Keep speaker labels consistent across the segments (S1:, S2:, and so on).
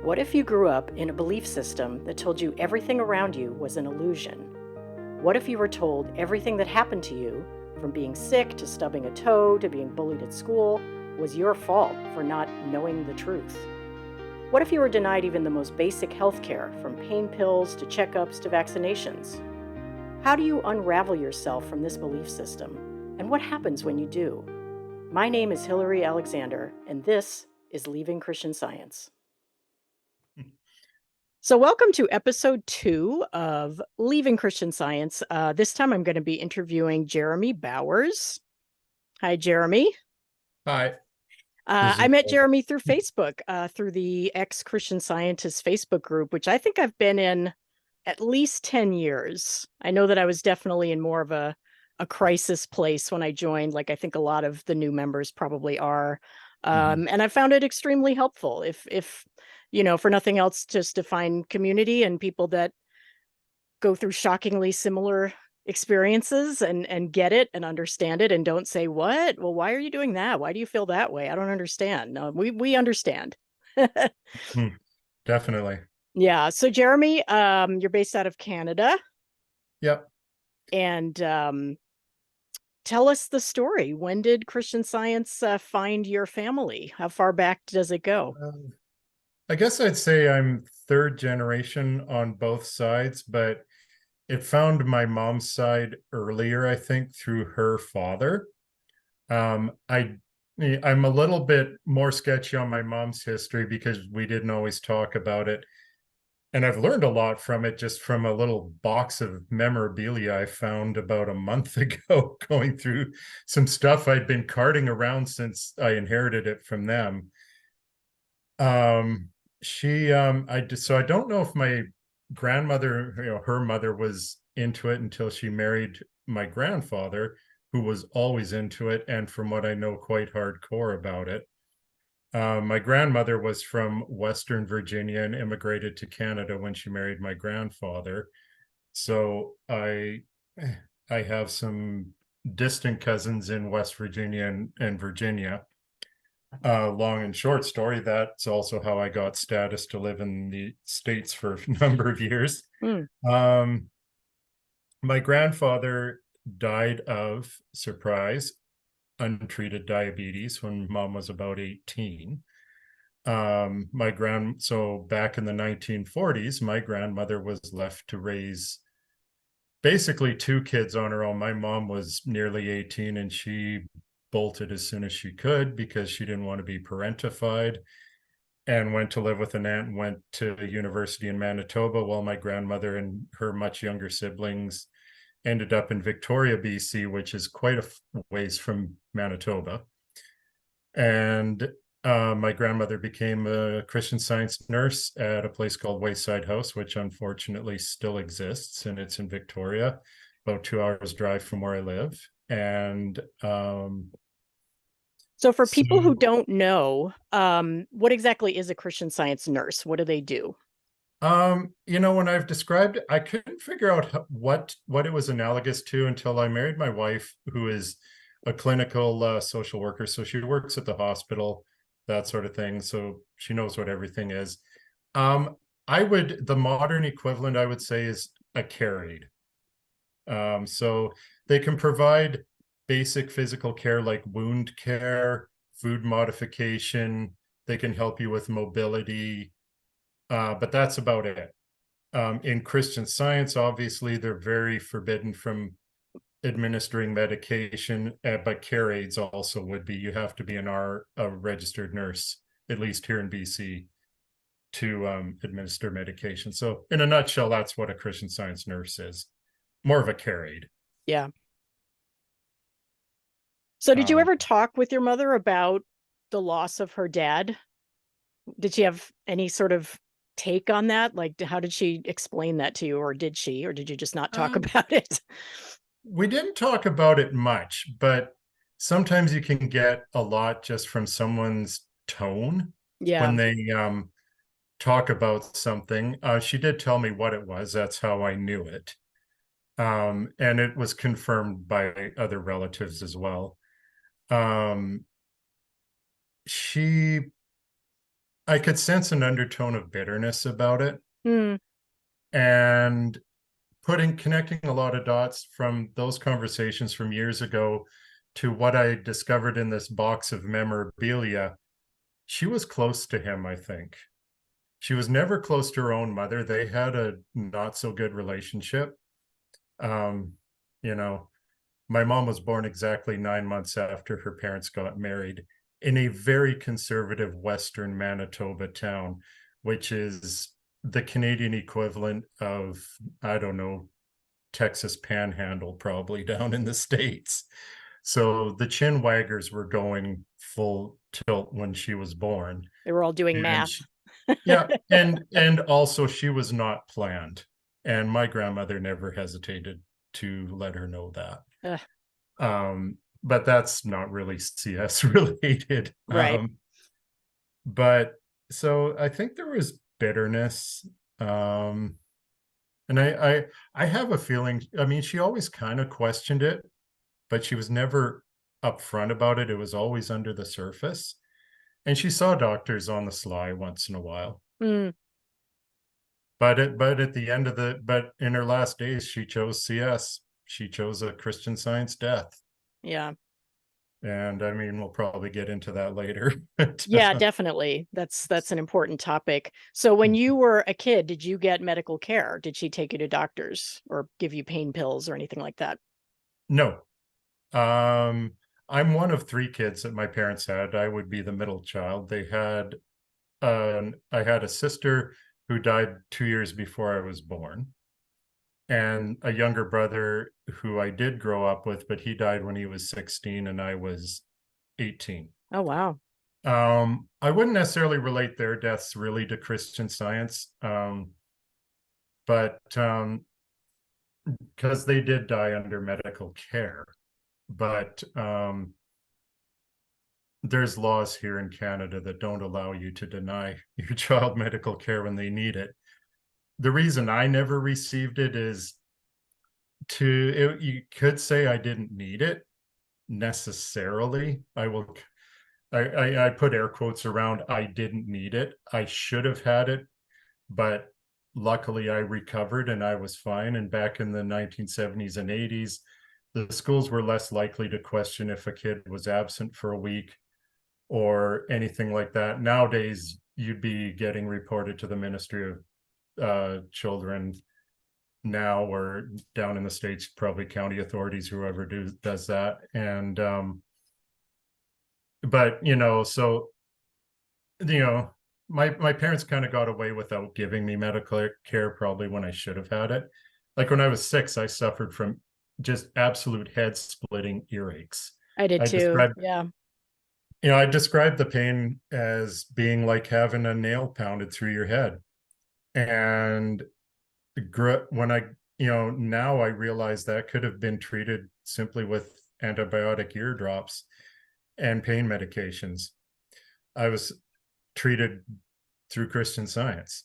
S1: What if you grew up in a belief system that told you everything around you was an illusion? What if you were told everything that happened to you, from being sick to stubbing a toe to being bullied at school, was your fault for not knowing the truth? What if you were denied even the most basic health care, from pain pills to checkups to vaccinations? How do you unravel yourself from this belief system? And what happens when you do? My name is Hillary Alexander, and this is Leaving Christian Science. So, welcome to episode 2 of Leaving Christian Science. This time I'm going to be interviewing Jeremy Bowers. Hi, Jeremy.
S2: Hi.
S1: I met Jeremy through Facebook, through the Ex Christian Scientist Facebook group, which I think I've been in at least 10 years. I know that I was definitely in more of a crisis place when I joined, like I think a lot of the new members probably are. And I found it extremely helpful. If for nothing else, just to find community and people that go through shockingly similar experiences and get it and understand it and don't say, what? Well, why are you doing that? Why do you feel that way? I don't understand. No, we understand.
S2: Definitely.
S1: Yeah. So Jeremy, you're based out of Canada,
S2: Yep.
S1: and tell us the story. When did Christian Science find your family? How far back does it go?
S2: I guess I'd say I'm third generation on both sides, but it found my mom's side earlier, I think, through her father. Um, I I'm a little bit more sketchy on my mom's history because we didn't always talk about it. And I've learned a lot from it, just from a little box of memorabilia I found about a month ago, going through some stuff I'd been carting around since I inherited it from them. So I don't know if my grandmother, her mother was into it until she married my grandfather, who was always into it, and from what I know, quite hardcore about it. My grandmother was from Western Virginia and immigrated to Canada when she married my grandfather. So I have some distant cousins in West Virginia and Virginia. Long and short story, that's also how I got status to live in the States for a number of years.
S1: Hmm.
S2: My grandfather died of, surprise, untreated diabetes when mom was about 18. So back in the 1940s, my grandmother was left to raise basically two kids on her own. My mom was nearly 18 and she bolted as soon as she could because she didn't want to be parentified, and went to live with an aunt and went to university in Manitoba, while my grandmother and her much younger siblings ended up in Victoria, BC, which is quite a ways from Manitoba. And my grandmother became a Christian Science nurse at a place called Wayside House, which unfortunately still exists, and it's in Victoria, about 2 hours drive from where I live. And
S1: So for
S2: so
S1: people who don't know, what exactly is a Christian Science nurse? What do they do?
S2: when I've described it, I couldn't figure out what it was analogous to until I married my wife, who is a clinical social worker. So she works at the hospital, that sort of thing. So she knows what everything is. The modern equivalent, I would say, is a care aide. So they can provide basic physical care like wound care, food modification. They can help you with mobility, but that's about it. In Christian Science, obviously, they're very forbidden from administering medication, but care aides also would be. You have to be a registered nurse, at least here in BC, to administer medication. So, in a nutshell, that's what a Christian Science nurse is, more of a care aide.
S1: Yeah. So did you
S2: Um,
S1: ever talk with your mother about the loss of her dad? Did she have any sort of take on that? Like, how did she explain that to you, or did you just not talk
S2: um,
S1: about it?
S2: we didn't talk about it much, but sometimes you can get a lot just from someone's tone
S1: Yeah.
S2: when they talk about something. She did tell me what it was. That's how I knew it. And it was confirmed by other relatives as well. Um, she I could sense an undertone of bitterness about it,
S1: Mm,
S2: and connecting a lot of dots from those conversations from years ago to what I discovered in this box of memorabilia. She was close to him, I think. She was never close to her own mother. They had a not so good relationship. Um, you know, my mom was born exactly 9 months after her parents got married in a very conservative Western Manitoba town, which is the Canadian equivalent of, I don't know, Texas Panhandle, probably down in the States. So the chin waggers were going full tilt when she was born.
S1: they were all doing
S2: And
S1: math.
S2: she, yeah, and also she was not planned. And my grandmother never hesitated to let her know that.
S1: Ugh,
S2: But that's not really CS related.
S1: right.
S2: But so I think there was bitterness. Um, and I have a feeling, I mean, she always kind of questioned it, but she was never upfront about it. It was always under the surface. And she saw doctors on the sly once in a while.
S1: Mm,
S2: But at the end of but in her last days, she chose CS. She chose a Christian Science death.
S1: yeah.
S2: And I mean, we'll probably get into that later. But,
S1: Yeah, definitely. That's an important topic. So when you were a kid, did you get medical care? Did she take you to doctors or give you pain pills or anything like that?
S2: no, um, I'm one of three kids that my parents had. I would be the middle child. I had a sister who died 2 years before I was born, and a younger brother who I did grow up with, but he died when he was 16 and I was 18.
S1: Oh, wow.
S2: I wouldn't necessarily relate their deaths really to Christian Science, but because they did die under medical care. But there's laws here in Canada that don't allow you to deny your child medical care when they need it. The reason I never received it is you could say I didn't need it necessarily. I put air quotes around I didn't need it. I should have had it, but luckily I recovered and I was fine. And back in the 1970s and 80s, the schools were less likely to question if a kid was absent for a week or anything like that. Nowadays, you'd be getting reported to the Ministry of Children now, or down in the States, probably county authorities, whoever does that. And but so my parents kind of got away without giving me medical care probably when I should have had it. Like when I was 6, I suffered from just absolute head splitting earaches.
S1: I did
S2: I
S1: too.
S2: described
S1: Yeah.
S2: I described the pain as being like having a nail pounded through your head. And when now I realize that could have been treated simply with antibiotic eardrops and pain medications. I was treated through Christian Science.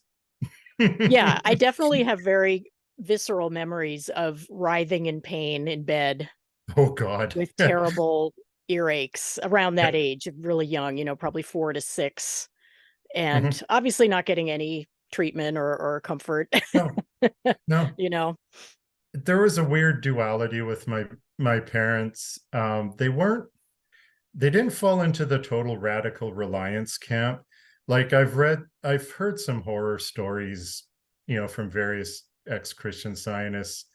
S1: Yeah, I definitely have very visceral memories of writhing in pain in bed
S2: Oh God.
S1: with terrible earaches around that age, really young, probably 4 to 6,
S2: Mhm.
S1: and obviously not getting any treatment or comfort,
S2: No, no.
S1: you know?
S2: There was a weird duality with my parents. They didn't fall into the total radical reliance camp. Like I've heard some horror stories, from various ex-Christian Zionists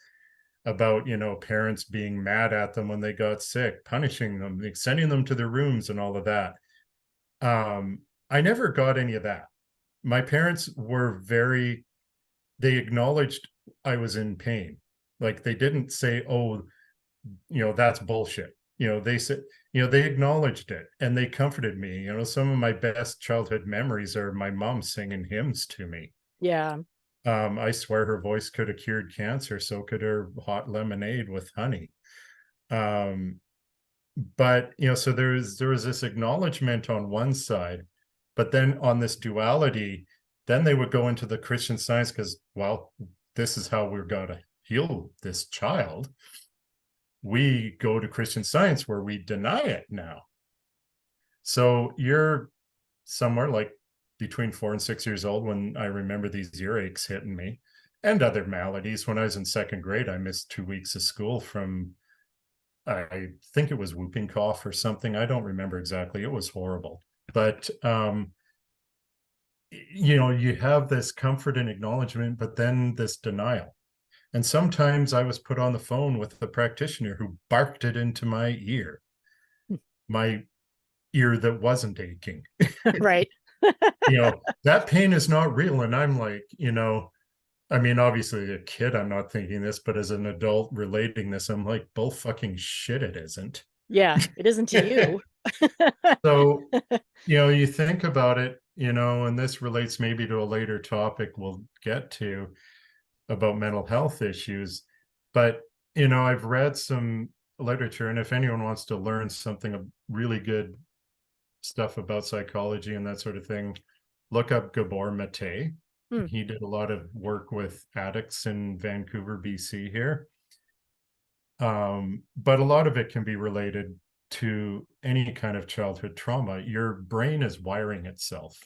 S2: about, parents being mad at them when they got sick, punishing them, like sending them to their rooms and all of that. I never got any of that. My parents were they acknowledged I was in pain. Like they didn't say, oh, that's bullshit. They said, they acknowledged it and they comforted me. Some of my best childhood memories are my mom singing hymns to me.
S1: Yeah.
S2: I swear her voice could have cured cancer, so could her hot lemonade with honey. Um, but so there was this acknowledgement on one side, but then on this duality, then they would go into the Christian Science because, well, this is how we're going to heal this child. We go to Christian Science where we deny it now. So you're somewhere like between 4 and 6 years old when I remember these earaches hitting me and other maladies. When I was in second grade, I missed 2 weeks of school from, I think it was whooping cough or something. I don't remember exactly. It was horrible. But, you have this comfort and acknowledgement, but then this denial. And sometimes I was put on the phone with a practitioner who barked it into my ear that wasn't aching.
S1: Right.
S2: That pain is not real. And I'm like, I mean, obviously, a kid, I'm not thinking this, but as an adult relating this, I'm like, bull fucking shit, it isn't.
S1: Yeah, it isn't to you.
S2: So, you think about it, and this relates maybe to a later topic we'll get to about mental health issues. But, I've read some literature, and if anyone wants to learn something of really good stuff about psychology and that sort of thing, look up Gabor Mate. He did a lot of work with addicts in Vancouver, BC here. But a lot of it can be related to any kind of childhood trauma. Your brain is wiring itself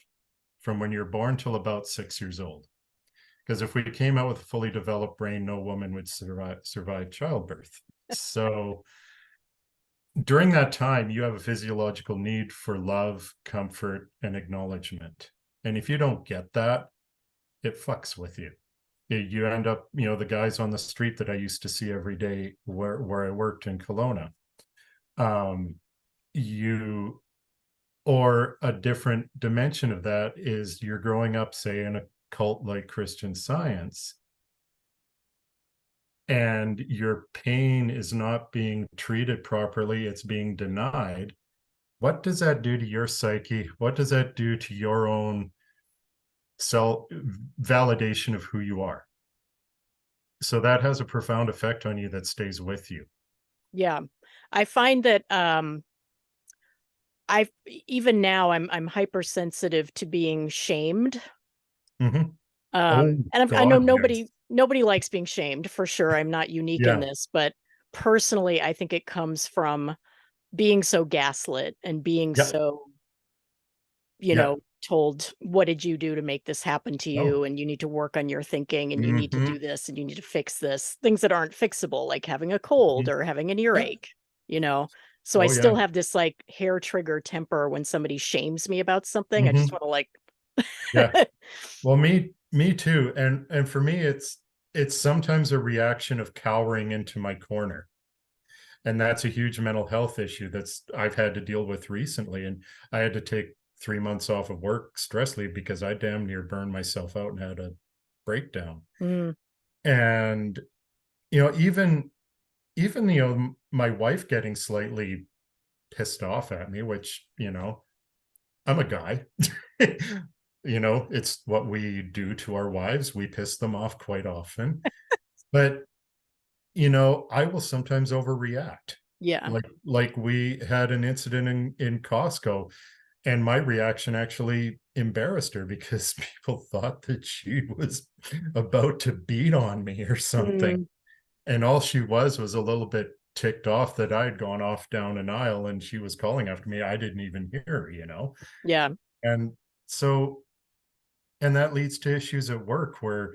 S2: from when you're born till about 6 years old. Because if we came out with a fully developed brain, no woman would survive childbirth. So during that time, you have a physiological need for love, comfort, and acknowledgement. And if you don't get that, it fucks with you. You end up, the guys on the street that I used to see every day where I worked in Kelowna, or a different dimension of that is you're growing up, say, in a cult like Christian Science, and your pain is not being treated properly, it's being denied. What does that do to your psyche? What does that do to your own self validation of who you are? So that has a profound effect on you that stays with you.
S1: Yeah. I find that even now I'm hypersensitive to being shamed.
S2: Mm-hmm.
S1: And I know nobody likes being shamed, for sure. I'm not unique in this, but personally, I think it comes from being so gaslit and being so, told, what did you do to make this happen to you? And you need to work on your thinking, and you need to do this, and you need to fix this. Things that aren't fixable, like having a cold or having an earache, So I still have this like hair trigger temper when somebody shames me about something. I just want to like
S2: Well, me too. And for me, it's sometimes a reaction of cowering into my corner. And that's a huge mental health issue I've had to deal with recently. And I had to take 3 months off of work, stress leave, because I damn near burned myself out and had a breakdown. And, even, my wife getting slightly pissed off at me, which, I'm a guy. It's what we do to our wives. We piss them off quite often. But, I will sometimes overreact.
S1: Yeah.
S2: Like we had an incident in Costco, and my reaction actually embarrassed her because people thought that she was about to beat on me or something. And all she was a little bit ticked off that I'd gone off down an aisle and she was calling after me. I didn't even hear her,
S1: Yeah.
S2: And so, and that leads to issues at work where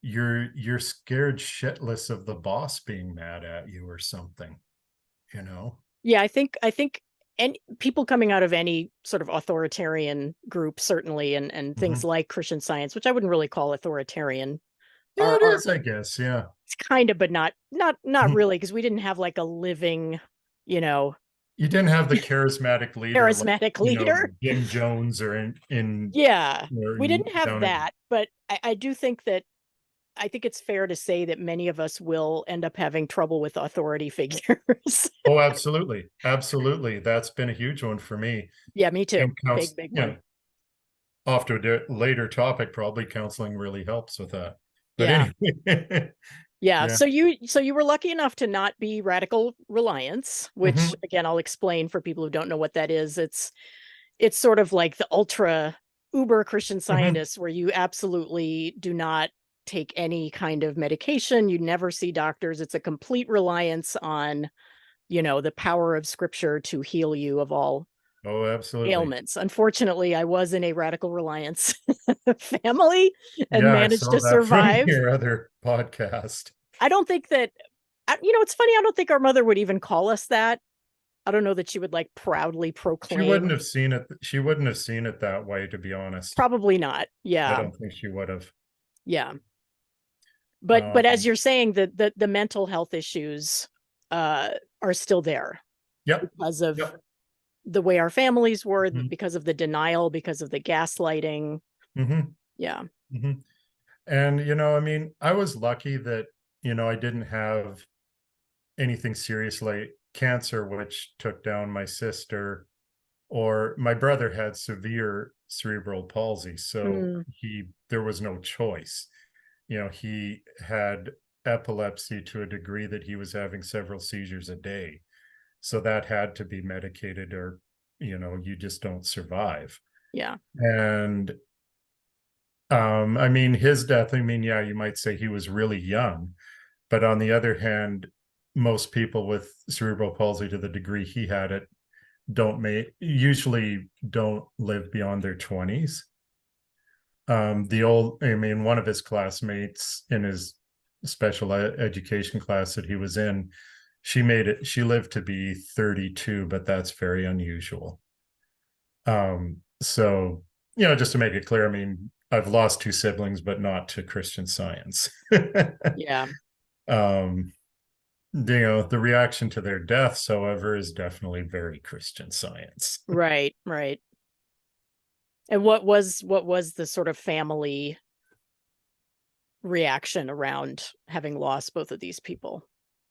S2: you're scared shitless of the boss being mad at you or something.
S1: Yeah, I think and people coming out of any sort of authoritarian group, certainly, and things like Christian Science, which I wouldn't really call authoritarian.
S2: Yeah, it is, I guess. Yeah.
S1: It's kind of, but not really, because we didn't have like a living,
S2: You didn't have the charismatic leader,
S1: leader.
S2: Jim Jones or
S1: we didn't have that, but I do think that I think it's fair to say that many of us will end up having trouble with authority figures.
S2: Oh, absolutely. Absolutely. That's been a huge one for me.
S1: Yeah, me too. Big one.
S2: Off to a later topic, probably counseling really helps with that. But
S1: anyway. Yeah. So you were lucky enough to not be radical reliance, which again, I'll explain for people who don't know what that is. It's sort of like the ultra uber Christian Scientists, where you absolutely do not take any kind of medication. You never see doctors. It's a complete reliance on, the power of scripture to heal you of all
S2: Oh, absolutely.
S1: ailments. Unfortunately, I was in a radical reliance family and
S2: Yeah, I
S1: managed
S2: saw
S1: to
S2: that from
S1: survive.
S2: your other podcast.
S1: I don't think that, it's funny. I don't think our mother would even call us that. I don't know that she would like proudly
S2: She wouldn't
S1: proclaim.
S2: have seen it. She wouldn't have seen it that way, to be honest.
S1: Probably not.
S2: I
S1: Yeah.
S2: don't think she would have.
S1: Yeah. But as you're saying, the mental health issues are still there
S2: Yep.
S1: because of
S2: Yep.
S1: the way our families were,
S2: Mhm.
S1: because of the denial, because of the gaslighting.
S2: Mhm.
S1: Yeah.
S2: Mhm. And, I mean, I was lucky that, I didn't have anything serious like cancer, which took down my sister, or my brother had severe cerebral palsy. So
S1: Mm,
S2: there was no choice. He had epilepsy to a degree that he was having several seizures a day. So that had to be medicated, or, you just don't survive.
S1: yeah.
S2: And I mean, his death, I mean, yeah, you might say he was really young, but on the other hand, most people with cerebral palsy to the degree he had it usually don't live beyond their 20s. I mean, one of his classmates in his special education class that he was in, she lived to be 32, but that's very unusual. So, just to make it clear, I mean, I've lost two siblings, but not to Christian Science.
S1: Yeah.
S2: um, the reaction to their deaths, however, is definitely very Christian Science.
S1: Right. Right. And what was the sort of family reaction around having lost both of these people?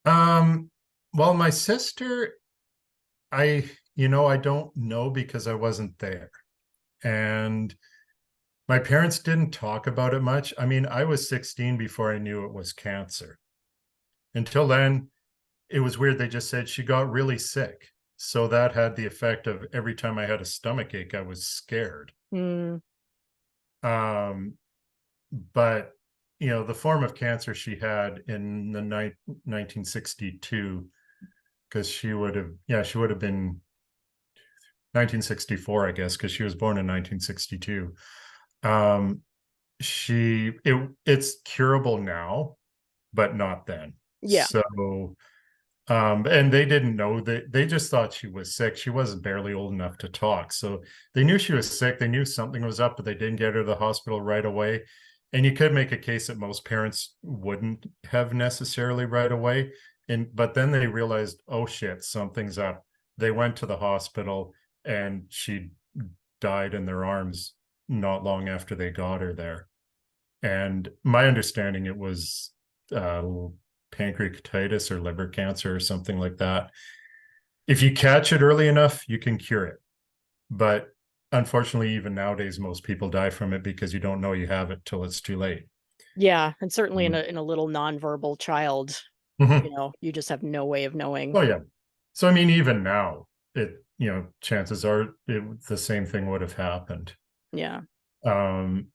S2: Um, well, my sister, I don't know because I wasn't there. And my parents didn't talk about it much. I mean, I was 16 before I knew it was cancer. Until then, it was weird. They just said she got really sick. So that had the effect of every time I had a stomach ache, I was scared.
S1: Mm,
S2: Um, but the form of cancer she had in the 1962, because she would have been 1964, I guess, because she was born in 1962. Um, it's curable now, but not then.
S1: yeah.
S2: So, and they didn't know that, they just thought she was sick. She wasn't barely old enough to talk. So they knew she was sick. They knew something was up, but they didn't get her to the hospital right away. And you could make a case that most parents wouldn't have necessarily right away. But then they realized, oh shit, something's up. They went to the hospital and she died in their arms not long after they got her there. And my understanding, it was uh, pancreatitis or liver cancer or something like that. If you catch it early enough, you can cure it. But unfortunately, even nowadays, most people die from it because you don't know you have it till it's too late.
S1: Yeah. And certainly in
S2: Mhm.
S1: a little nonverbal child,
S2: Mhm.
S1: you just have no way of knowing.
S2: Oh, yeah. So, I mean, even now, chances are the same thing would have happened.
S1: Yeah.
S2: Um,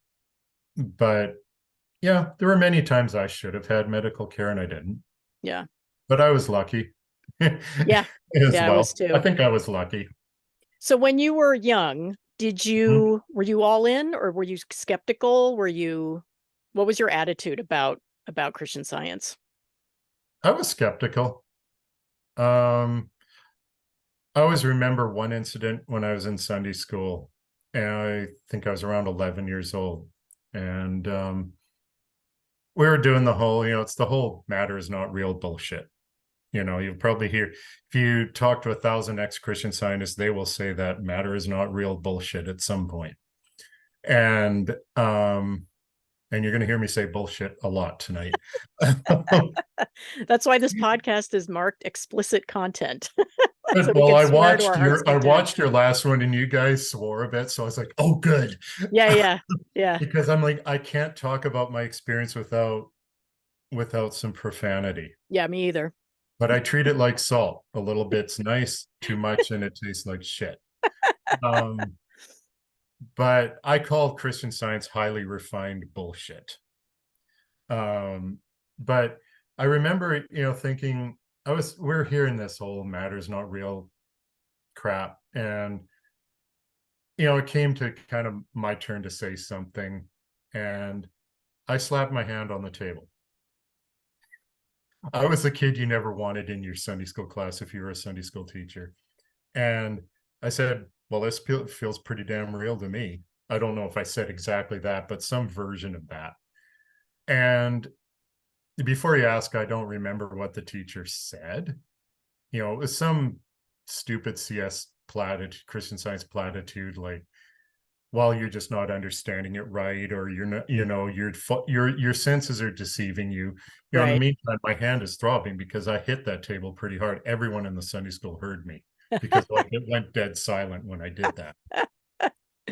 S2: but yeah, there were many times I should have had medical care and I didn't.
S1: Yeah.
S2: But I was lucky
S1: Yeah.
S2: as
S1: Yeah, I was
S2: well. I
S1: too.
S2: think I was lucky.
S1: So when you were young,
S2: Mhm.
S1: were you all in, or were you skeptical? What was your attitude about Christian Science?
S2: I was skeptical. Um, I always remember one incident when I was in Sunday school, and I think I was around 11 years old. And we were doing the whole, it's the whole matter is not real bullshit. You'll probably hear, if you talk to 1,000 ex-Christian scientists, they will say that matter is not real bullshit at some point. And you're going to hear me say bullshit a lot tonight.
S1: That's why this podcast is marked explicit content. So
S2: Good.
S1: we
S2: Well,
S1: can
S2: I
S1: swear to
S2: watched
S1: our heart's
S2: your I
S1: content.
S2: watched your last one and you guys swore a bit, so I was like, oh good.
S1: Yeah, yeah, yeah,
S2: Because I'm like, I can't talk about my experience without some profanity.
S1: yeah. Me either.
S2: But I treat it like salt. A little bit's nice, too much, and it tastes like shit. Um, but I call Christian Science highly refined bullshit. Um, but I remember, thinking we're hearing this whole matter's not real crap. And it came to kind of my turn to say something, and I slapped my hand on the table. I was the kid you never wanted in your Sunday school class if you were a Sunday school teacher. And I said, well, this feels pretty damn real to me. I don't know if I said exactly that, but some version of that. And before you ask, I don't remember what the teacher said. It was some stupid CS platitude, Christian Science platitude, like, well, you're just not understanding it right, or you're not, your senses are deceiving you. In the
S1: Right.
S2: meantime, my hand is throbbing because I hit that table pretty hard. Everyone in the Sunday school heard me because like it went dead silent when I did that.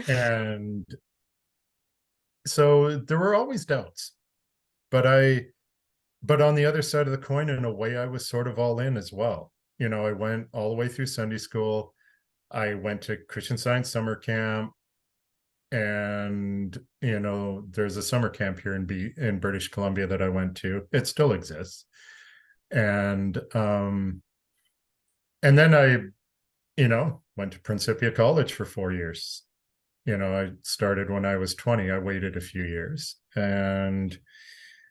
S2: And so there were always doubts, but on the other side of the coin, in a way, I was sort of all in as well. I went all the way through Sunday school. I went to Christian Science summer camp, and there's a summer camp here in British Columbia that I went to. It still exists. And then I went to Principia College for 4 years. I started when I was 20. I waited a few years. And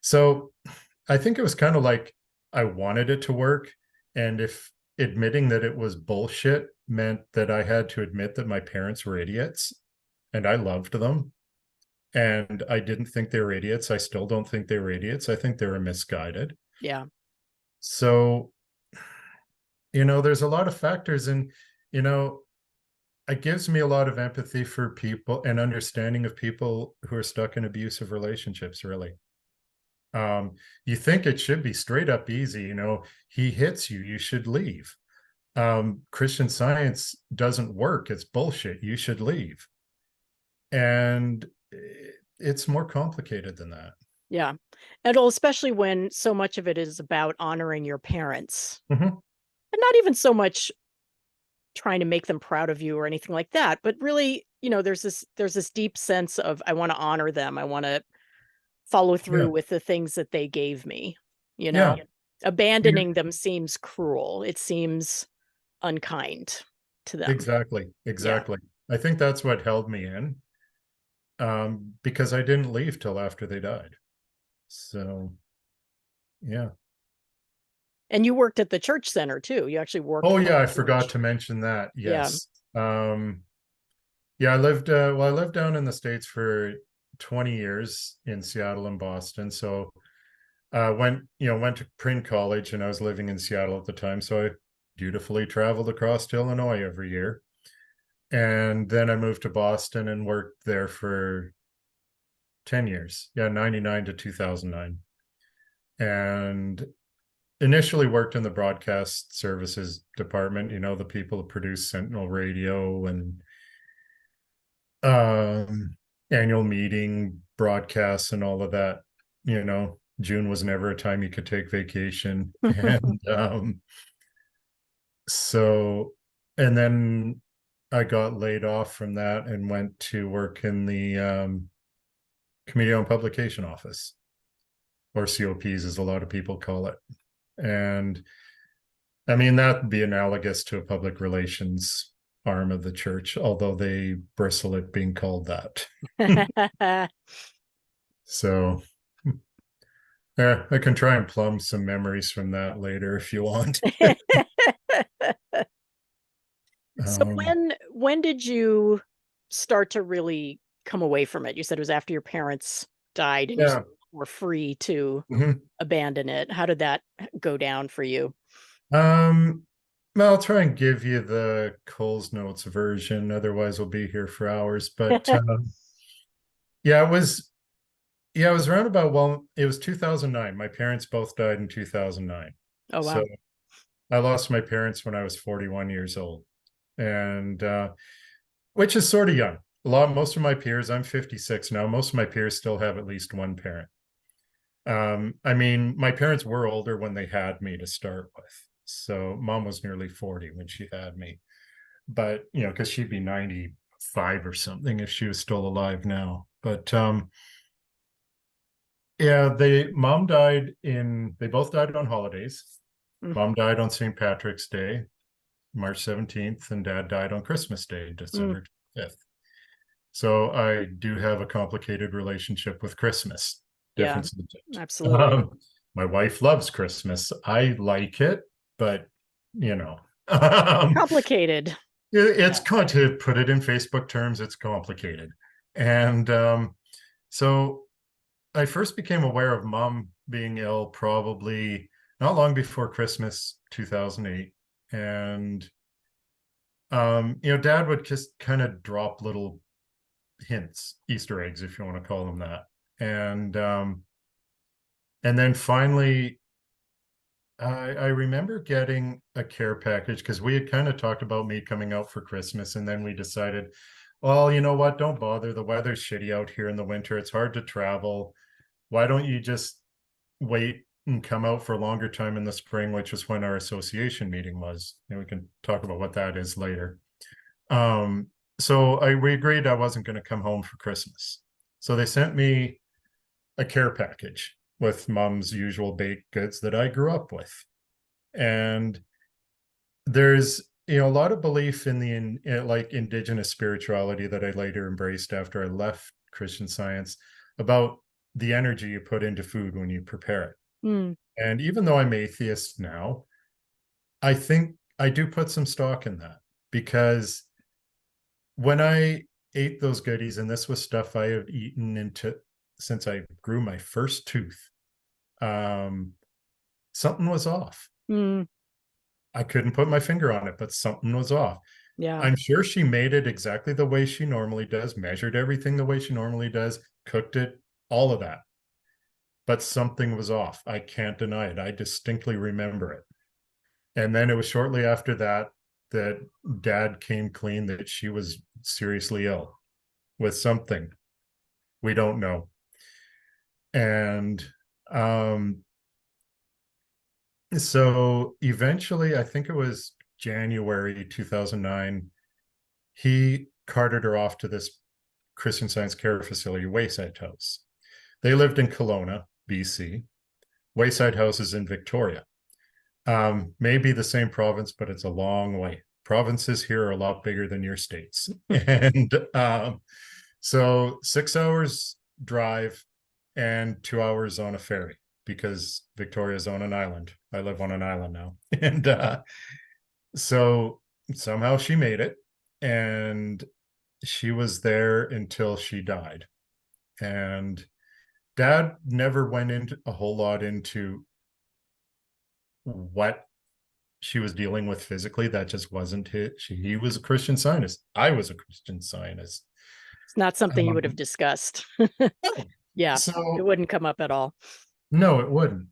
S2: so I think it was kind of like I wanted it to work. And if admitting that it was bullshit meant that I had to admit that my parents were idiots, and I loved them, and I didn't think they were idiots. I still don't think they were idiots. I think they were misguided.
S1: Yeah.
S2: So, there's a lot of factors, and, it gives me a lot of empathy for people and understanding of people who are stuck in abusive relationships, really. You think it should be straight up easy, he hits you, you should leave. Christian Science doesn't work. It's bullshit. You should leave. And it's more complicated than that.
S1: Yeah. And especially when so much of it is about honoring your parents.
S2: Mm-hmm.
S1: And not even so much trying to make them proud of you or anything like that, but really, there's this deep sense of, I want to honor them. I want to follow through with the things that they gave me.
S2: Yeah.
S1: Abandoning them seems cruel. It seems unkind to them.
S2: Exactly.
S1: Yeah.
S2: I think that's what held me in, because I didn't leave till after they died. So, yeah.
S1: And you worked at the church center too. You actually worked.
S2: Oh yeah, I forgot to mention that. Yes. Yeah, I lived down in the States for 20 years in Seattle and Boston. So went to Print College, and I was living in Seattle at the time. So I dutifully traveled across to Illinois every year. And then I moved to Boston and worked there for 10 years. Yeah, 99 to 2009. And initially worked in the broadcast services department, the people who produce Sentinel Radio and annual meeting broadcasts and all of that. June was never a time you could take vacation. And and then I got laid off from that and went to work in the Committee on Publication Office, or COPs as a lot of people call it. And I mean, that'd be analogous to a public relations arm of the church, although they bristle at being called that. So yeah, I can try and plumb some memories from that later if you want.
S1: So when did you start to really come away from it? You said it was after your parents died and you were free to abandon it. How did that go down for you?
S2: I'll try and give you the Coles Notes version. Otherwise, we'll be here for hours. But it was around about, it was 2009. My parents both died in 2009.
S1: Oh, wow.
S2: So I lost my parents when I was 41 years old. And which is sort of young. Most of my peers, I'm 56 now, most of my peers still have at least one parent. I mean, my parents were older when they had me to start with. So mom was nearly 40 when she had me. But, because she'd be 95 or something if she was still alive now. But they both died on holidays. Mom died on St. Patrick's Day, March 17th, and dad died on Christmas Day, December 5th. So I do have a complicated relationship with Christmas.
S1: Yeah,
S2: Different subject.
S1: absolutely.
S2: My wife loves Christmas. I like it, but you know, um,
S1: Complicated.
S2: it's
S1: Yeah.
S2: to put it in Facebook terms, it's complicated. And so I first became aware of mom being ill probably not long before Christmas 2008. And dad would just kind of drop little hints, Easter eggs, if you want to call them that. And then finally I remember getting a care package because we had kind of talked about me coming out for Christmas, and then we decided, well, you know what? Don't bother. The weather's shitty out here in the winter. It's hard to travel. Why don't you just wait and come out for a longer time in the spring, which is when our association meeting was. And we can talk about what that is later. Um, so we agreed I wasn't going to come home for Christmas. So they sent me a care package with mom's usual baked goods that I grew up with. And there's a lot of belief in the like indigenous spirituality that I later embraced after I left Christian Science about the energy you put into food when you prepare it.
S1: Mm,
S2: And even though I'm atheist now, I think I do put some stock in that, because when I ate those goodies, and this was stuff I have eaten into since I grew my first tooth, um, something was off.
S1: mm,
S2: I couldn't put my finger on it, but something was off.
S1: yeah.
S2: I'm sure she made it exactly the way she normally does, measured everything the way she normally does, cooked it, all of that. But something was off. I can't deny it. I distinctly remember it. And then it was shortly after that that dad came clean that she was seriously ill with something we don't know. And so eventually, I think it was January 2009, he carted her off to this Christian Science care facility, Wayside House. They lived in Kelowna, BC. Wayside House is in Victoria. Maybe the same province, but it's a long way. Provinces here are a lot bigger than your states. And so 6 hours drive and 2 hours on a ferry, because Victoria's on an island. I live on an island now. And so somehow she made it, and she was there until she died. And dad never went into a whole lot into what she was dealing with physically. That just wasn't he was a Christian Scientist. I was a Christian Scientist.
S1: It's not something you would have
S2: Um,
S1: discussed. Yeah, it
S2: so
S1: wouldn't come up at all.
S2: no, it wouldn't.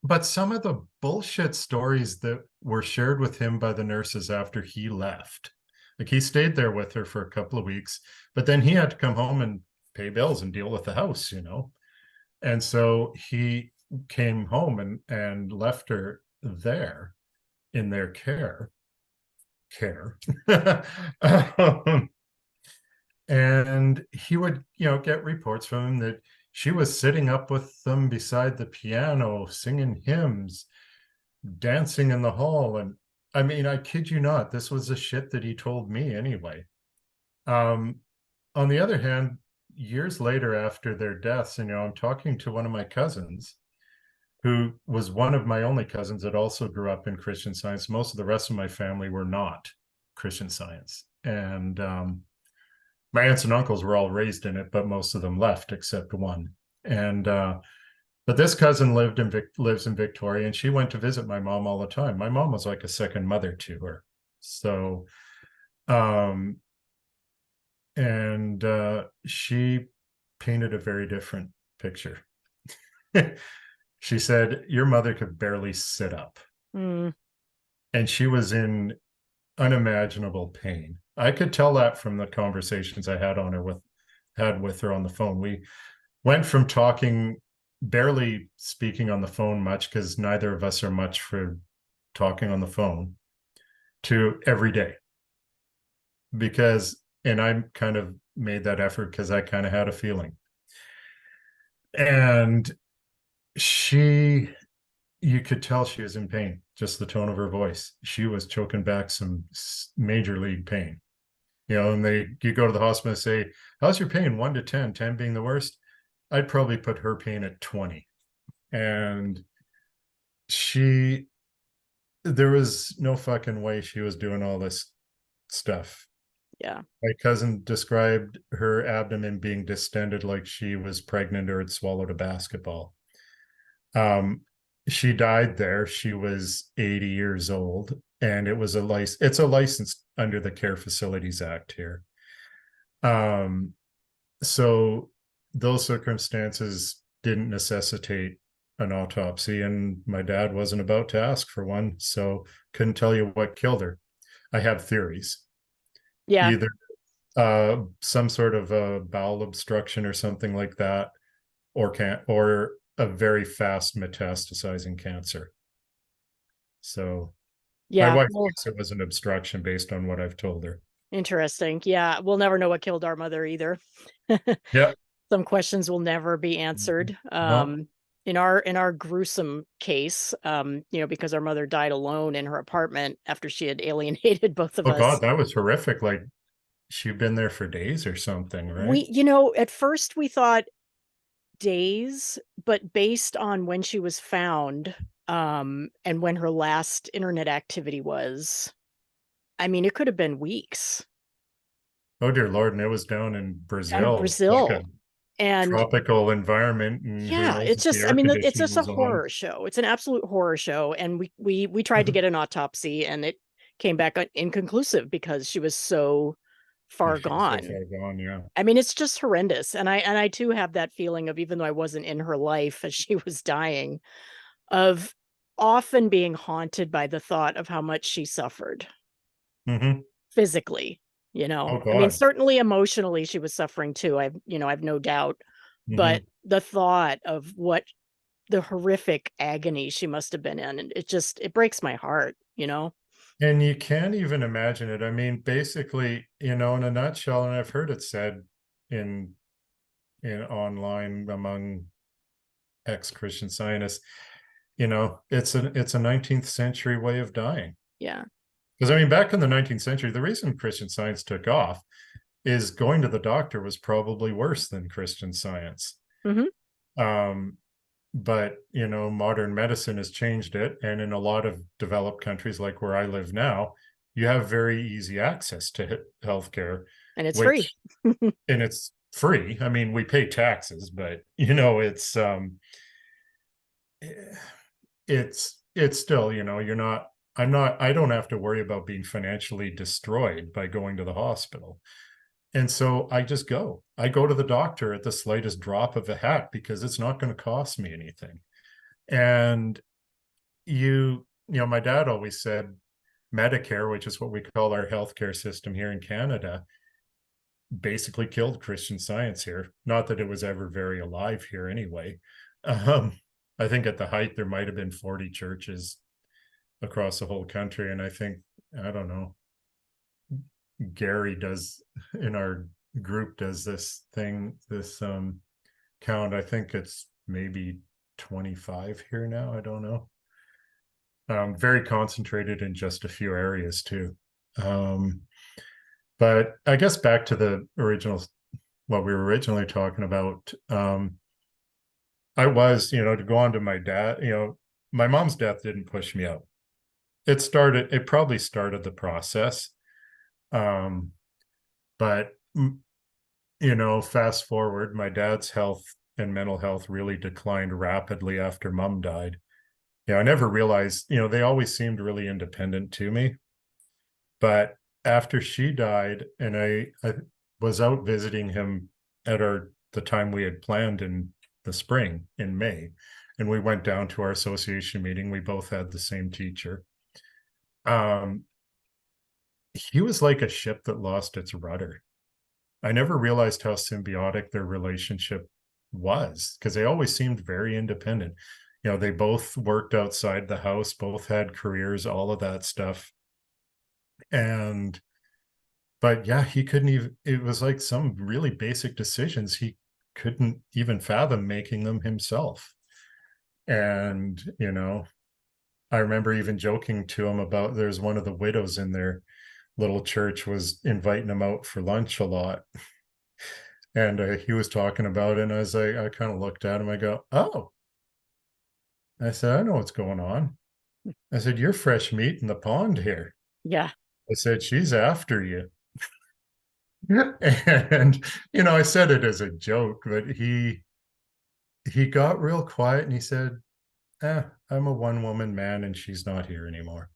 S2: But some of the bullshit stories that were shared with him by the nurses after he left, like he stayed there with her for a couple of weeks, but then he had to come home and pay bills and deal with the house. And so he came home and left her there in their care. um, and he would get reports from him that she was sitting up with them beside the piano singing hymns, dancing in the hall. And I mean, I kid you not, this was the shit that he told me anyway. um on the other hand, years later after their deaths, I'm talking to one of my cousins, who was one of my only cousins that also grew up in Christian Science. Most of the rest of my family were not Christian Science. And my aunts and uncles were all raised in it, but most of them left except one. And but this cousin lives in Victoria, and she went to visit my mom all the time. My mom was like a second mother to her. So um and she painted a very different picture. She said, your mother could barely sit up.
S1: Mm,
S2: And she was in unimaginable pain. I could tell that from the conversations I had with her on the phone. We went from talking, barely speaking on the phone much, because neither of us are much for talking on the phone, to every day. And I kind of made that effort because I kind of had a feeling. And you could tell she was in pain, just the tone of her voice. She was choking back some major league pain. And you go to the hospital and say, how's your pain? 1 to 10, 10 being the worst. I'd probably put her pain at 20. And there was no fucking way she was doing all this stuff.
S1: Yeah.
S2: My cousin described her abdomen being distended like she was pregnant or had swallowed a basketball. Um, she died there. She was 80 years old, and it's a license under the Care Facilities Act here. So those circumstances didn't necessitate an autopsy, and my dad wasn't about to ask for one, so couldn't tell you what killed her. I have theories.
S1: Yeah.
S2: Either some sort of a bowel obstruction or something like that, or a very fast metastasizing cancer. So my
S1: Yeah.
S2: wife
S1: Well,
S2: thinks it was an obstruction based on what I've told her.
S1: interesting. Yeah. We'll never know what killed our mother either.
S2: Yeah.
S1: Some questions will never be answered.
S2: No.
S1: In our gruesome case, because our mother died alone in her apartment after she had alienated both of
S2: Oh God,
S1: us.
S2: that was horrific. Like she'd been there for days or something, right?
S1: At first we thought days, but based on when she was found, and when her last internet activity was, I mean, it could have been weeks.
S2: Oh dear Lord, and it was down in
S1: Down in
S2: Brazil, like a
S1: Brazil. And
S2: tropical environment, and who
S1: yeah,
S2: knows
S1: it's
S2: if the
S1: just, I
S2: air
S1: mean, it's
S2: conditioning
S1: just a
S2: was on.
S1: horror show. It's an absolute horror show. And we tried to get an autopsy, and it came back inconclusive because she was so
S2: Yeah,
S1: far
S2: she was so
S1: gone.
S2: far gone, yeah.
S1: I mean, it's just horrendous. And I too have that feeling of, even though I wasn't in her life as she was dying, of often being haunted by the thought of how much she suffered
S2: Mm-hmm.
S1: physically.
S2: Oh
S1: I mean,
S2: God.
S1: certainly emotionally she was suffering too. I've no doubt. But
S2: Mm-hmm.
S1: the thought of what the horrific agony she must have been in, and it breaks my heart.
S2: And you can't even imagine it. I mean, basically, in a nutshell, and I've heard it said in online among ex-Christian Zionists, it's a 19th century way of dying.
S1: Yeah.
S2: Because I mean, back in the 19th century, the reason Christian Science took off is going to the doctor was probably worse than Christian Science.
S1: Hmm.
S2: Um, but modern medicine has changed it, and in a lot of developed countries like where I live now, you have very easy access to healthcare,
S1: And it's free.
S2: which and it's free. I mean, we pay taxes, but it's still, you're not I don't have to worry about being financially destroyed by going to the hospital. And so I go to the doctor at the slightest drop of a hat because it's not going to cost me anything. And my dad always said Medicare, which is what we call our healthcare system here in Canada, basically killed Christian Science here. Not that it was ever very alive here anyway. I think at the height there might have been 40 churches across the whole country. And I don't know, Gary does in our group does this count. I think it's maybe 25 here now. I don't know. Very concentrated in just a few areas too. But I guess back to the original, what we were originally talking about. I was, to go on to my dad, my mom's death didn't push me out. It probably started the process. But fast forward, my dad's health and mental health really declined rapidly after mom died. I never realized, they always seemed really independent to me. But after she died, and I was out visiting him at the time we had planned in the spring in May, and we went down to our association meeting. We both had the same teacher. He was like a ship that lost its rudder. I never realized how symbiotic their relationship was, because they always seemed very independent. They both worked outside the house, both had careers, all of that stuff. But yeah, he couldn't even, it was like some really basic decisions he couldn't even fathom making them himself. And, I remember even joking to him about there's one of the widows in their little church was inviting him out for lunch a lot. And he was talking about it, and I kind of looked at him. I go, "Oh," I said, "I know what's going on." I said, "You're fresh meat in the pond here."
S1: Yeah.
S2: I said, "She's after you." And I said it as a joke, but he got real quiet and he said, I'm a one woman man and she's not here anymore.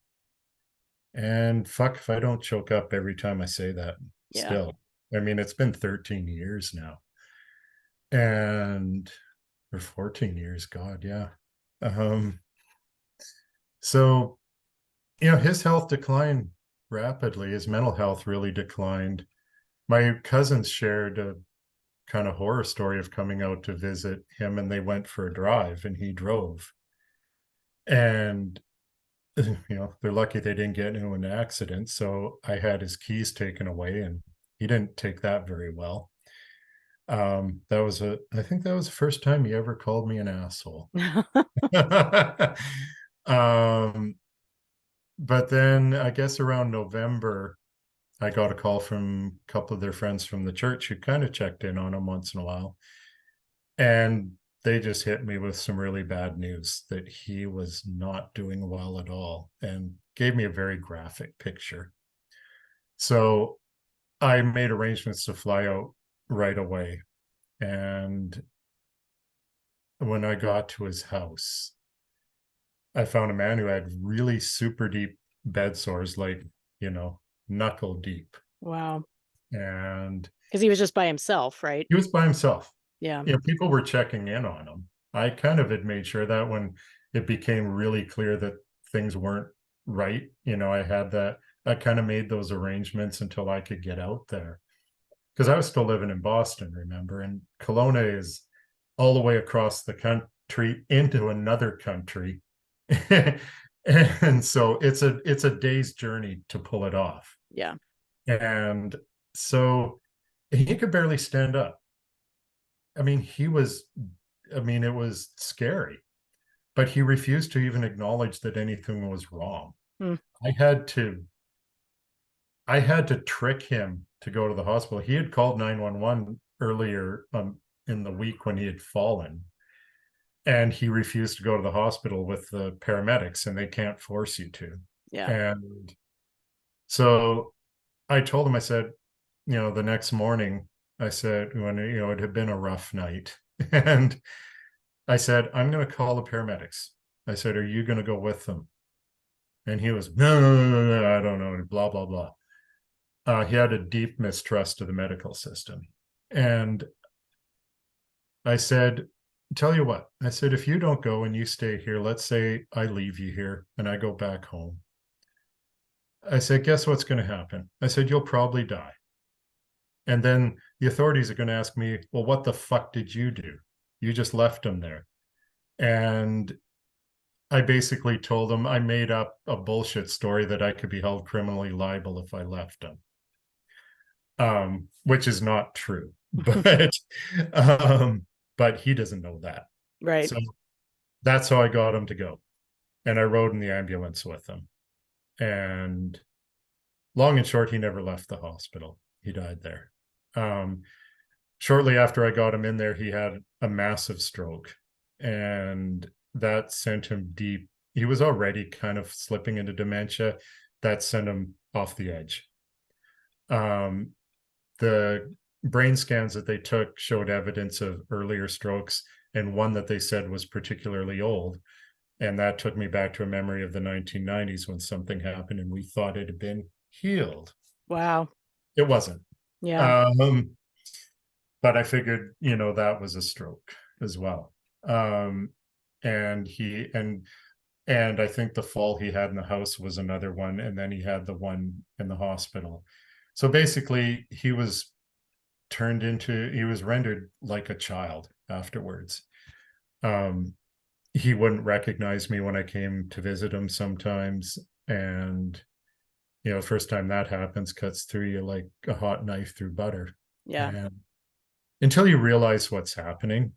S2: And fuck if I don't choke up every time I say that
S1: Yeah.
S2: still. I mean, it's been 13 years now. And or 14 years, God, yeah. Um, so his health declined rapidly. His mental health really declined. My cousins shared a kind of horror story of coming out to visit him, and they went for a drive and he drove. And they're lucky they didn't get into an accident. So I had his keys taken away, and he didn't take that very well. I think that was the first time he ever called me an asshole. um, but then I guess around November, I got a call from a couple of their friends from the church who kind of checked in on him once in a while. And they just hit me with some really bad news that he was not doing well at all and gave me a very graphic picture. So I made arrangements to fly out right away. And when I got to his house, I found a man who had really super deep bed sores, like, knuckle deep.
S1: Wow.
S2: And
S1: Because he was just by himself, right?
S2: he was by himself.
S1: Yeah.
S2: People were checking in on him. I kind of had made sure that when it became really clear that things weren't right, I kind of made those arrangements until I could get out there. Because I was still living in Boston, remember? And Kelowna is all the way across the country into another country. And so it's a day's journey to pull it off.
S1: Yeah.
S2: And so he could barely stand up. I mean, it was scary, but he refused to even acknowledge that anything was wrong.
S1: Hmm.
S2: I had to trick him to go to the hospital. He had called 911 earlier in the week when he had fallen, and he refused to go to the hospital with the paramedics, and they can't force you to.
S1: Yeah.
S2: And so I told him, I said, the next morning, I said, when it had been a rough night, and I said, I'm going to call the paramedics. I said, are you going to go with them? And he was, no, I don't know, blah, blah, blah. He had a deep mistrust of the medical system. And I said, tell you what, I said, if you don't go and you stay here, let's say I leave you here and I go back home. I said, guess what's going to happen? I said, you'll probably die. And then the authorities are going to ask me, well, what the fuck did you do? You just left him there. And I basically told them I made up a bullshit story that I could be held criminally liable if I left him. Which is not true, but he doesn't know that.
S1: Right.
S2: So that's how I got him to go. And I rode in the ambulance with him. And long and short, he never left the hospital. He died there. Shortly after I got him in there, he had a massive stroke, and that sent him deep. He was already kind of slipping into dementia. That sent him off the edge. The brain scans that they took showed evidence of earlier strokes, and one that they said was particularly old. And that took me back to a memory of the 1990s when something happened and we thought it had been healed.
S1: Wow.
S2: It wasn't.
S1: Yeah.
S2: But I figured, that was a stroke as well. And I think the fall he had in the house was another one, and then he had the one in the hospital. So basically, he was rendered like a child afterwards. He wouldn't recognize me when I came to visit him sometimes. And, first time that happens, cuts through you like a hot knife through butter.
S1: Yeah.
S2: And until you realize what's happening,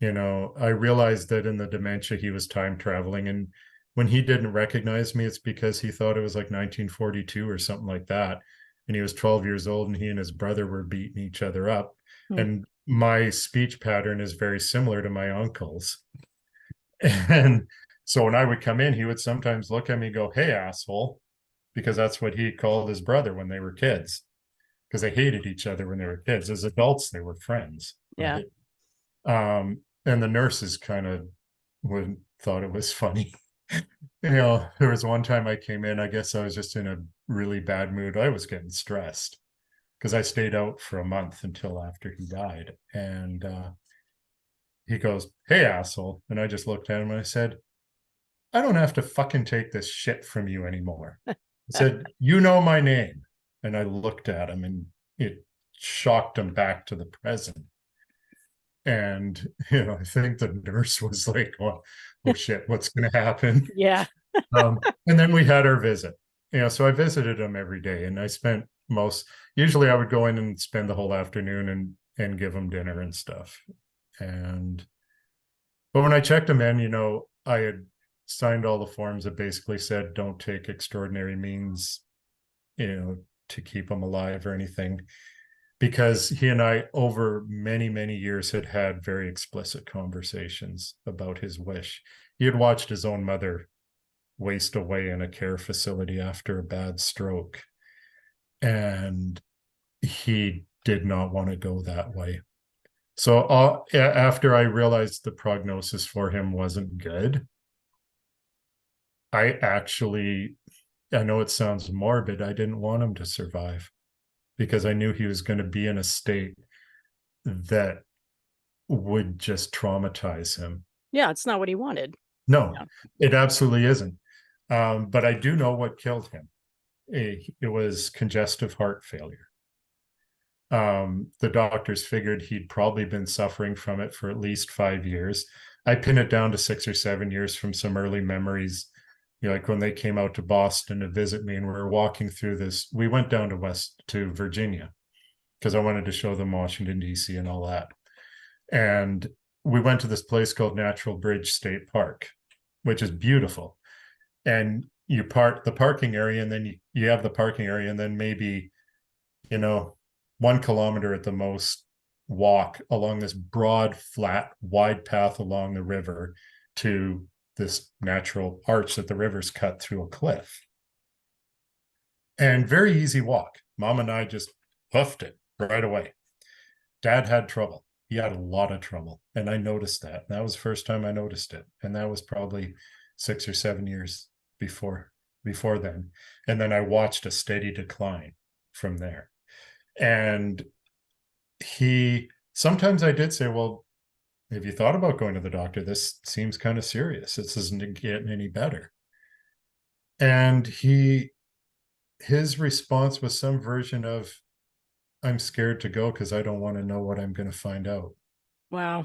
S2: I realized that in the dementia, he was time traveling. And when he didn't recognize me, it's because he thought it was like 1942 or something like that. And he was 12 years old and he and his brother were beating each other up.
S1: Hmm.
S2: And my speech pattern is very similar to my uncle's. And so when I would come in, he would sometimes look at me and go, "Hey, asshole," because that's what he called his brother when they were kids, because they hated each other when they were kids. As adults, they were friends.
S1: Yeah.
S2: Right? And the nurses kind of would thought it was funny. There was one time I came in, I guess I was just in a really bad mood. I was getting stressed because I stayed out for a month until after he died. And he goes, "Hey, asshole." And I just looked at him and I said, "I don't have to fucking take this shit from you anymore." I said, "You know my name." And I looked at him and it shocked him back to the present. And, I think the nurse was like, oh shit, what's going to happen?
S1: Yeah.
S2: And then we had our visit. So I visited him every day and I spent usually I would go in and spend the whole afternoon and give him dinner and stuff. But when I checked him in, I had signed all the forms that basically said don't take extraordinary means, to keep him alive or anything, because he and I, over many, many years, had had very explicit conversations about his wish. He had watched his own mother waste away in a care facility after a bad stroke, and he did not want to go that way. So after I realized the prognosis for him wasn't good, I know it sounds morbid, I didn't want him to survive because I knew he was going to be in a state that would just traumatize him.
S1: Yeah. It's not what he wanted.
S2: No,
S1: Yeah.
S2: it absolutely isn't. But I do know what killed him. It was congestive heart failure. The doctors figured he'd probably been suffering from it for at least 5 years. I pin it down to 6 or 7 years from some early memories. Like when they came out to Boston to visit me and we were walking through this, we went down to Virginia because I wanted to show them Washington, D.C. and all that. And we went to this place called Natural Bridge State Park, which is beautiful. And you park the parking area and then you have the parking area and then maybe, 1 kilometer at the most walk along this broad, flat, wide path along the river to this natural arch that the river's cut through a cliff. And very easy walk. Mom and I just hoofed it right away. Dad had trouble. He had a lot of trouble. And I noticed that. That was the first time I noticed it. And that was probably 6 or 7 years before then. And then I watched a steady decline from there. And sometimes I did say, "Well, have you thought about going to the doctor? This seems kind of serious. This isn't getting any better." And his response was some version of, "I'm scared to go because I don't want to know what I'm going to find out."
S1: Wow.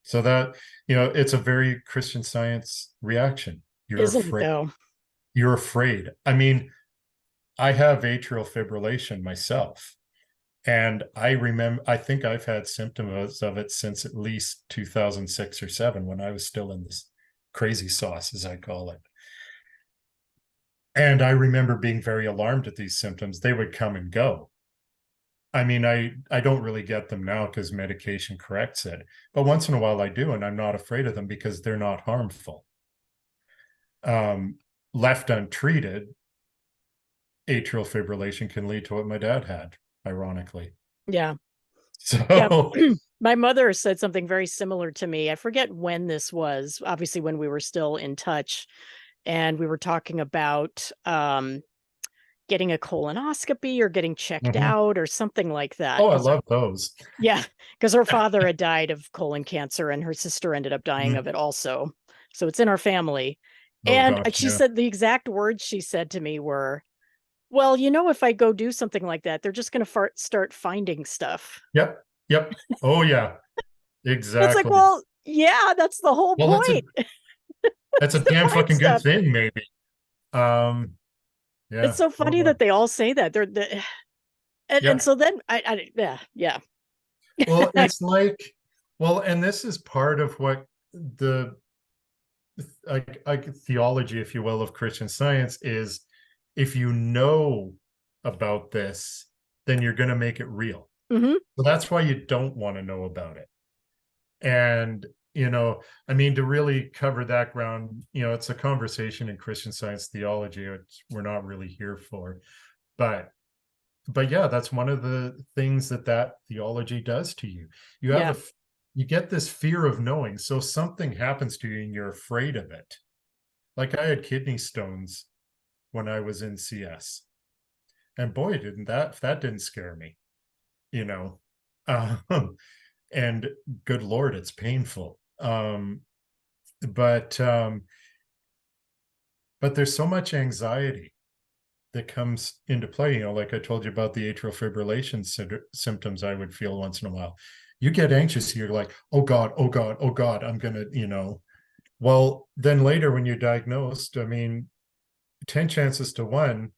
S2: So that, it's a very Christian Science reaction. You're
S1: Isn't it
S2: afraid.
S1: though?
S2: You're afraid. I mean, I have atrial fibrillation myself. And I think I've had symptoms of it since at least 2006 or 7 when I was still in this crazy sauce, as I call it. And I remember being very alarmed at these symptoms. They would come and go. I mean, I don't really get them now because medication corrects it. But once in a while I do, and I'm not afraid of them because they're not harmful. Left untreated, atrial fibrillation can lead to what my dad had, ironically.
S1: Yeah.
S2: So
S1: yeah. My mother said something very similar to me. I forget when this was, obviously when we were still in touch, and we were talking about getting a colonoscopy or getting checked out or something like that.
S2: I love those.
S1: Yeah, because her father had died of colon cancer and her sister ended up dying of it also. So it's in our family. And
S2: gosh,
S1: she
S2: yeah.
S1: said the exact words she said to me were, "Well, if I go do something like that, they're just going to start finding stuff."
S2: Yep. Oh yeah, exactly.
S1: It's like, well, yeah, that's the whole point.
S2: That's a damn fucking good thing, maybe. Yeah.
S1: It's so funny that they all say that. And so then yeah.
S2: Well, it's like, and this is part of what like theology, if you will, of Christian Science is, if you know about this, then you're going to make it real.
S1: Hmm.
S2: So that's why you don't want to know about it. And, I mean, to really cover that ground, it's a conversation in Christian Science theology, which we're not really here for. But yeah, that's one of the things that theology does to you. You
S1: Yeah.
S2: have you get this fear of knowing. So something happens to you and you're afraid of it. Like I had kidney stones when I was in CS. And boy, that didn't scare me, you know. Um, and good Lord, it's painful. But there's so much anxiety that comes into play. Like I told you about the atrial fibrillation symptoms I would feel once in a while. You get anxious, you're like, oh God, oh God, oh God, I'm gonna, Well, then later when you're diagnosed, I mean, 10 chances to 1,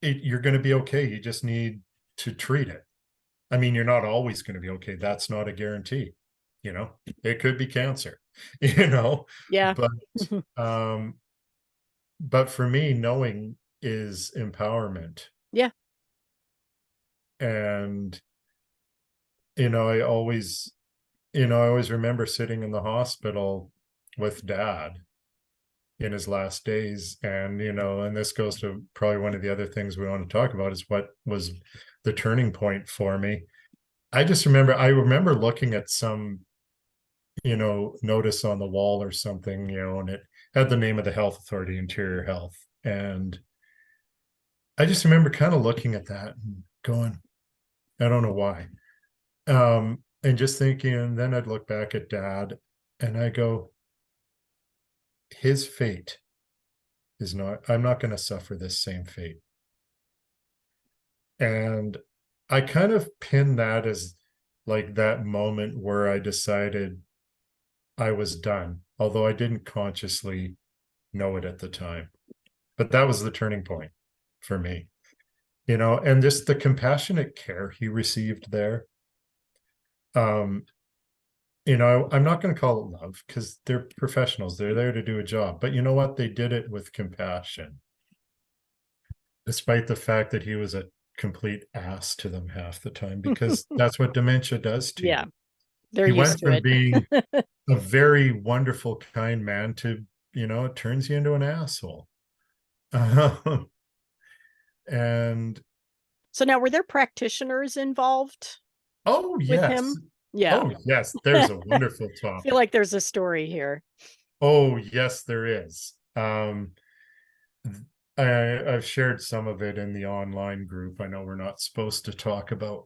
S2: you're going to be okay. You just need to treat it. I mean, you're not always going to be okay. That's not a guarantee. It could be cancer,
S1: Yeah.
S2: but um, for me, knowing is empowerment.
S1: Yeah.
S2: And, I always, I always remember sitting in the hospital with Dad in his last days. And, and this goes to probably one of the other things we want to talk about is what was the turning point for me. I remember looking at some, notice on the wall or something, and it had the name of the health authority, Interior Health. And I just remember kind of looking at that and going, I don't know why. And just thinking, and then I'd look back at Dad and I go, his fate is not, I'm not going to suffer this same fate. And I kind of pin that as like that moment where I decided I was done, although I didn't consciously know it at the time. But that was the turning point for me, and just the compassionate care he received there. Um, I'm not going to call it love because they're professionals. They're there to do a job. But you know what? They did it with compassion, despite the fact that he was a complete ass to them half the time, because that's what dementia does to
S1: Yeah.
S2: you.
S1: They're
S2: He went
S1: used to
S2: from
S1: it.
S2: being a very wonderful, kind man to, it turns you into an asshole. And
S1: So now, were there practitioners involved
S2: oh
S1: with
S2: yes,
S1: him? Yeah.
S2: oh yes, there's a wonderful
S1: I feel
S2: topic.
S1: like there's a story here.
S2: Oh yes, there is. I've shared some of it in the online group. I know we're not supposed to talk about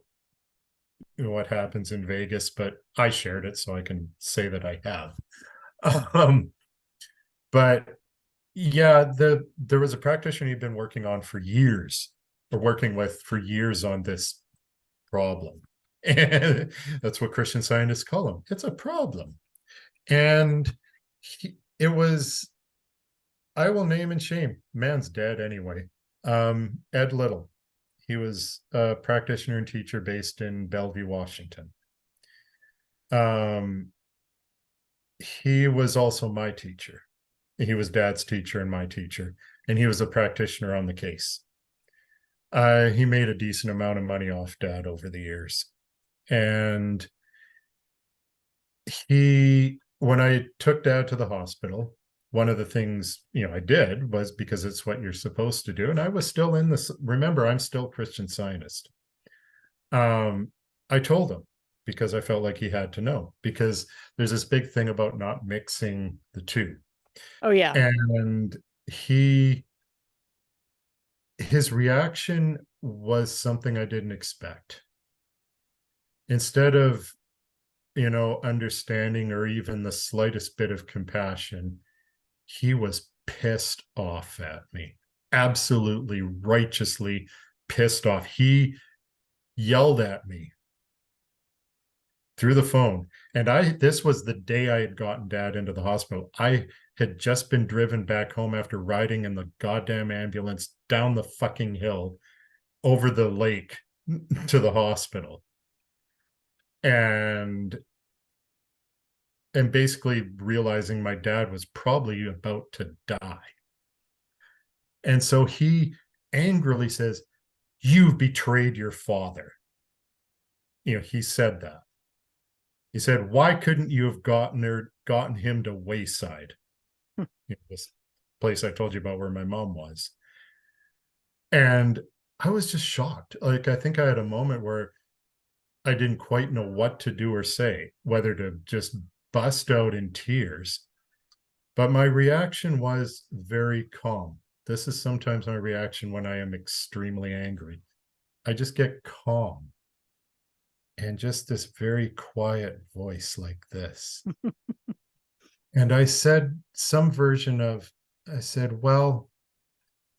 S2: what happens in Vegas, but I shared it, so I can say that I have. But yeah, there was a practitioner he'd been working on for years, or working with for years on this problem. And that's what Christian Scientists call them. It's a problem. And it was, I will name and shame. Man's dead anyway. Ed Little. He was a practitioner and teacher based in Bellevue, Washington. He was also my teacher. He was Dad's teacher and my teacher, and he was a practitioner on the case. He made a decent amount of money off Dad over the years. And when I took Dad to the hospital, one of the things, I did was, because it's what you're supposed to do. And I was still in this, remember, I'm still Christian Scientist. I told him, because I felt like he had to know, because there's this big thing about not mixing the two.
S1: Oh, yeah.
S2: And his reaction was something I didn't expect. Instead of, understanding or even the slightest bit of compassion, he was pissed off at me, absolutely righteously pissed off. He yelled at me through the phone. And this was the day I had gotten Dad into the hospital. I had just been driven back home after riding in the goddamn ambulance down the fucking hill over the lake to the hospital. And and basically realizing my dad was probably about to die. And so he angrily says, "You've betrayed your father." He said that. He said, "Why couldn't you have gotten him to Wayside?" This place I told you about where my mom was. And I was just shocked. Like, I think I had a moment where I didn't quite know what to do or say, whether to just bust out in tears. But my reaction was very calm. This is sometimes my reaction when I am extremely angry. I just get calm and just this very quiet voice like this. And I said some version of, I said, well,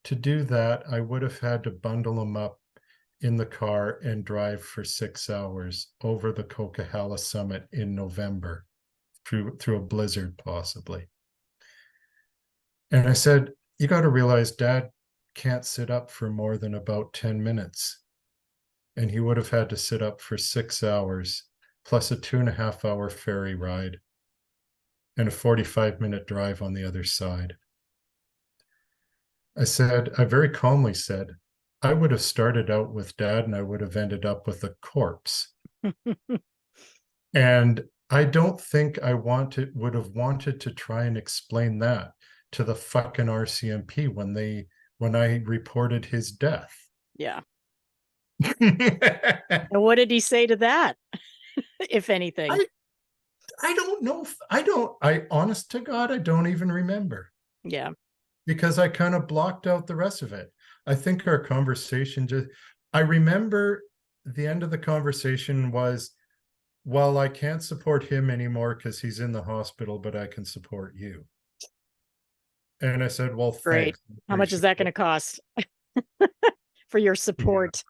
S2: to do that, I would have had to bundle them up in the car and drive for 6 hours over the Coquihalla summit in November through a blizzard, possibly. And I said, you got to realize Dad can't sit up for more than about 10 minutes. And he would have had to sit up for 6 hours, plus a 2.5 hour ferry ride and a 45-minute drive on the other side. I very calmly said, I would have started out with Dad and I would have ended up with a corpse. And I don't think would have wanted to try and explain that to the fucking RCMP when I reported his death.
S1: Yeah. And what did he say to that, if anything?
S2: I don't know. Honest to God, I don't even remember.
S1: Yeah.
S2: Because I kind of blocked out the rest of it. I think our conversation I remember the end of the conversation was, well, I can't support him anymore because he's in the hospital, but I can support you. And I said, well,
S1: great.
S2: Thanks.
S1: How much is that going to cost for your support?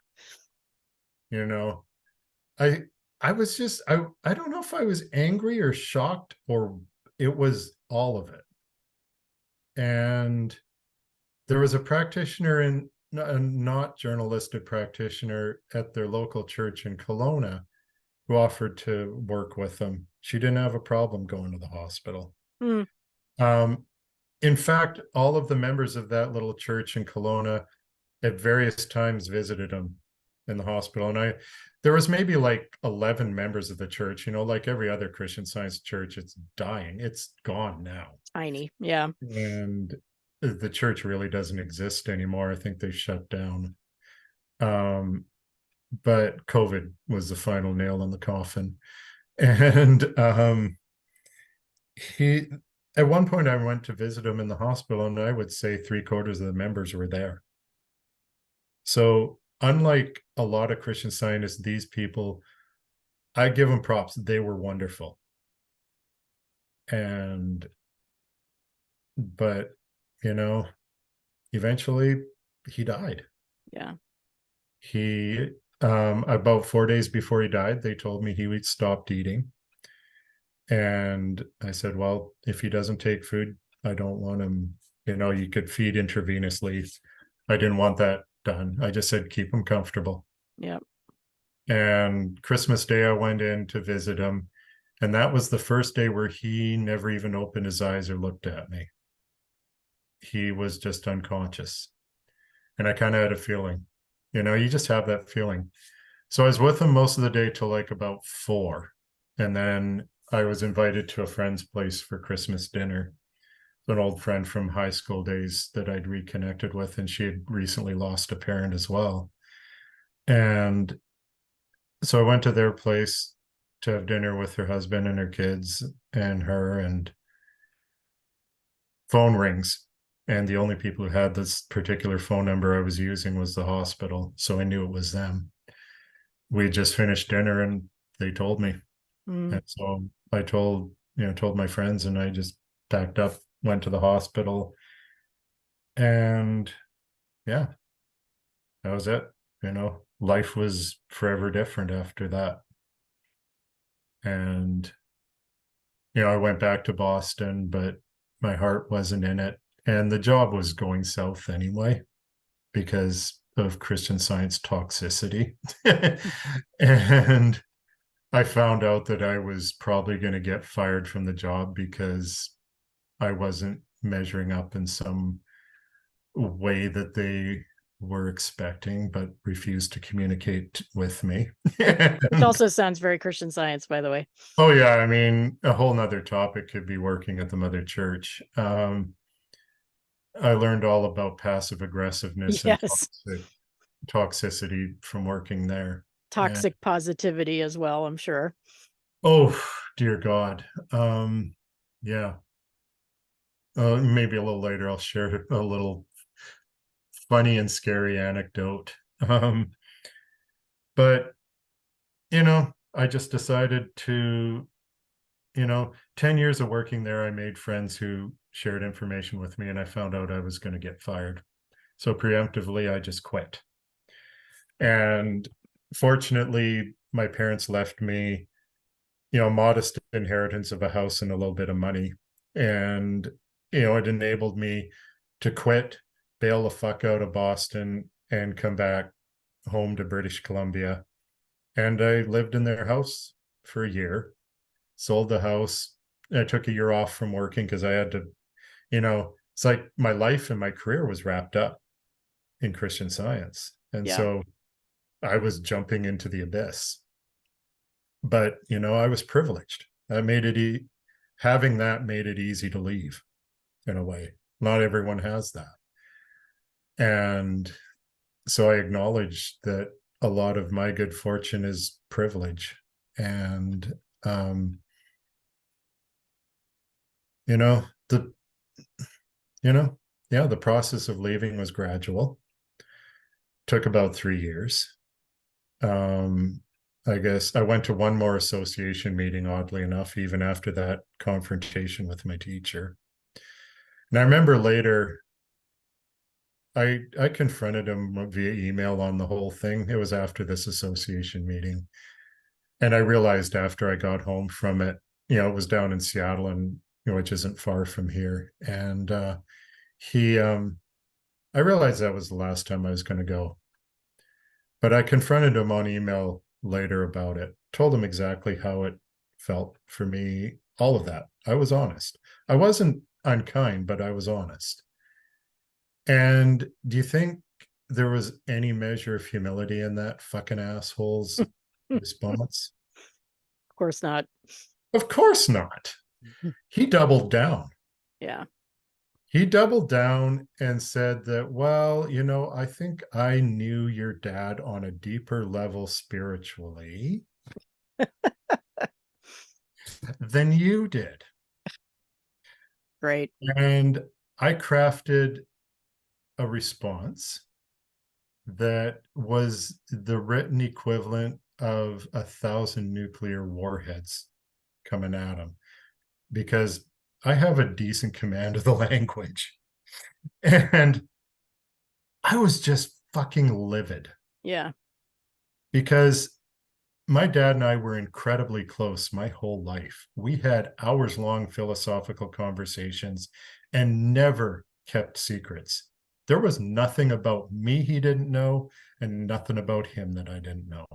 S2: Yeah. I was just, I don't know if I was angry or shocked or it was all of it. And there was a practitioner a not journalistic practitioner at their local church in Kelowna who offered to work with them. She didn't have a problem going to the hospital. In fact, all of the members of that little church in Kelowna at various times visited him in the hospital. And there was maybe like 11 members of the church, like every other Christian Science church, it's dying. It's gone now.
S1: Tiny. Yeah.
S2: And the church really doesn't exist anymore. I think they shut down. But COVID was the final nail in the coffin. And at one point I went to visit him in the hospital, and I would say 3/4 of the members were there. So unlike a lot of Christian Scientists, these people, I give them props. They were wonderful. But eventually he died.
S1: Yeah.
S2: He about 4 days before he died, they told me he stopped eating. And I said, well, if he doesn't take food, I don't want him, you could feed intravenously. I didn't want that done. I just said, keep him comfortable.
S1: Yeah.
S2: And Christmas Day, I went in to visit him. And that was the first day where he never even opened his eyes or looked at me. He was just unconscious. And I kind of had a feeling, you just have that feeling. So I was with him most of the day till like about 4. And then I was invited to a friend's place for Christmas dinner. An old friend from high school days that I'd reconnected with, and she had recently lost a parent as well. And so I went to their place to have dinner with her husband and her kids and her, and phone rings. And the only people who had this particular phone number I was using was the hospital. So I knew it was them. We just finished dinner and they told me. And so I told my friends, and I just packed up, went to the hospital, and yeah, that was it. Life was forever different after that. And I went back to Boston, but my heart wasn't in it. And the job was going south anyway because of Christian Science toxicity. And I found out that I was probably going to get fired from the job because I wasn't measuring up in some way that they were expecting, but refused to communicate with me.
S1: Which also sounds very Christian Science, by the way.
S2: Oh yeah, I mean, a whole nother topic could be working at the mother church. I learned all about passive aggressiveness and
S1: Yes.
S2: toxicity from working there. And
S1: Toxic positivity as well, I'm sure.
S2: oh dear God. Yeah. Maybe a little later I'll share a little funny and scary anecdote. But I just decided to, 10 years of working there, I made friends who shared information with me, and I found out I was going to get fired. So preemptively, I just quit. And fortunately, my parents left me, modest inheritance of a house and a little bit of money. And, it enabled me to quit, bail the fuck out of Boston, and come back home to British Columbia. And I lived in their house for a year, sold the house. I took a year off from working because I had to, it's like my life and my career was wrapped up in Christian Science. And
S1: Yeah.
S2: so I was jumping into the abyss. But, I was privileged. That made it, having that made it easy to leave in a way. Not everyone has that. And so I acknowledge that a lot of my good fortune is privilege. And, the, yeah, the process of leaving was gradual. Took about 3 years. I guess I went to one more association meeting, oddly enough, even after that confrontation with my teacher. And I remember later, I confronted him via email on the whole thing. It was after this association meeting. And I realized after I got home from it, it was down in Seattle, and which isn't far from here. And I realized that was the last time I was going to go. But I confronted him on email later about it, told him exactly how it felt for me, all of that. I was honest. I wasn't unkind, but I was honest. And do you think there was any measure of humility in that fucking asshole's
S1: Of
S2: response?
S1: course not.
S2: Of course not. He doubled down.
S1: Yeah.
S2: He doubled down and said that, well, I think I knew your dad on a deeper level spiritually than you did.
S1: Great.
S2: And I crafted a response that was the written equivalent of 1,000 nuclear warheads coming at him, because I have a decent command of the language. And I was just fucking livid
S1: Yeah.
S2: because my dad and I were incredibly close my whole life. We had hours long philosophical conversations and never kept secrets. There was nothing about me he didn't know, and nothing about him that I didn't know.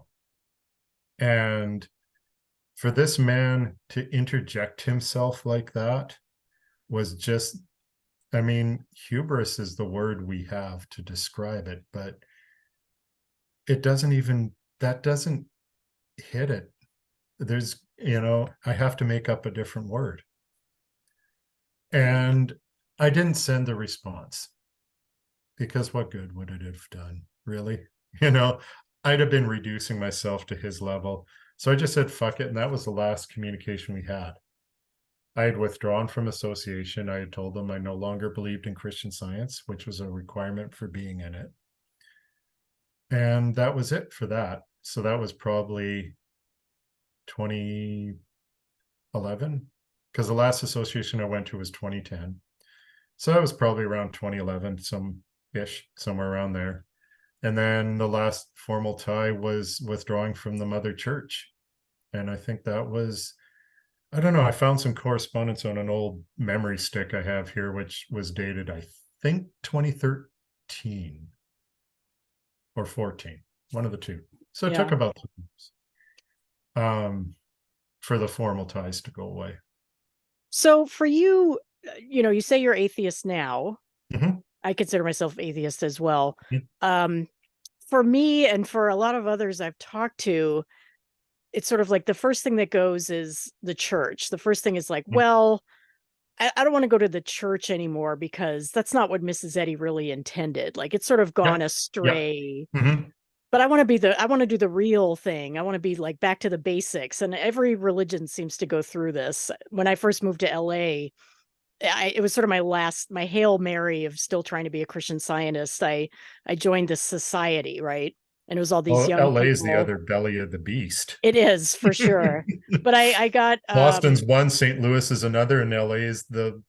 S2: And for this man to interject himself like that was just, I mean, hubris is the word we have to describe it, but that doesn't hit it. There's, I have to make up a different word. And I didn't send the response because what good would it have done, really? I'd have been reducing myself to his level. So I just said, fuck it. And that was the last communication we had. I had withdrawn from association. I had told them I no longer believed in Christian Science, which was a requirement for being in it. And that was it for that. So that was probably 2011, because the last association I went to was 2010. So that was probably around 2011, some-ish, somewhere around there. And then the last formal tie was withdrawing from the mother church. And I think that was, I don't know, I found some correspondence on an old memory stick I have here, which was dated, I think, 2013 or 14, one of the two. So it took about 2 years. for the formal ties to go away.
S1: So for you, you say you're atheist now.
S2: Mhm.
S1: I consider myself atheist as well.
S2: Mhm.
S1: Um, for me and for a lot of others I've talked to, it's sort of like the first thing that goes is the church. The first thing is like,
S2: Mhm.
S1: well, I don't want to go to the church anymore because that's not what Mrs. Eddy really intended. Like it's sort of gone
S2: Yep. Yep.
S1: astray.
S2: Mhm.
S1: But I want to do the real thing. I want to be like back to the basics. And every religion seems to go through this. When I first moved to LA, it was sort of my Hail Mary of still trying to be a Christian Scientist. I joined this society, right? And it was all these
S2: Well,
S1: young
S2: LA is the
S1: people.
S2: other belly of the beast.
S1: It is for sure. But I got
S2: Boston's one, St. Louis is another, and LA is
S1: the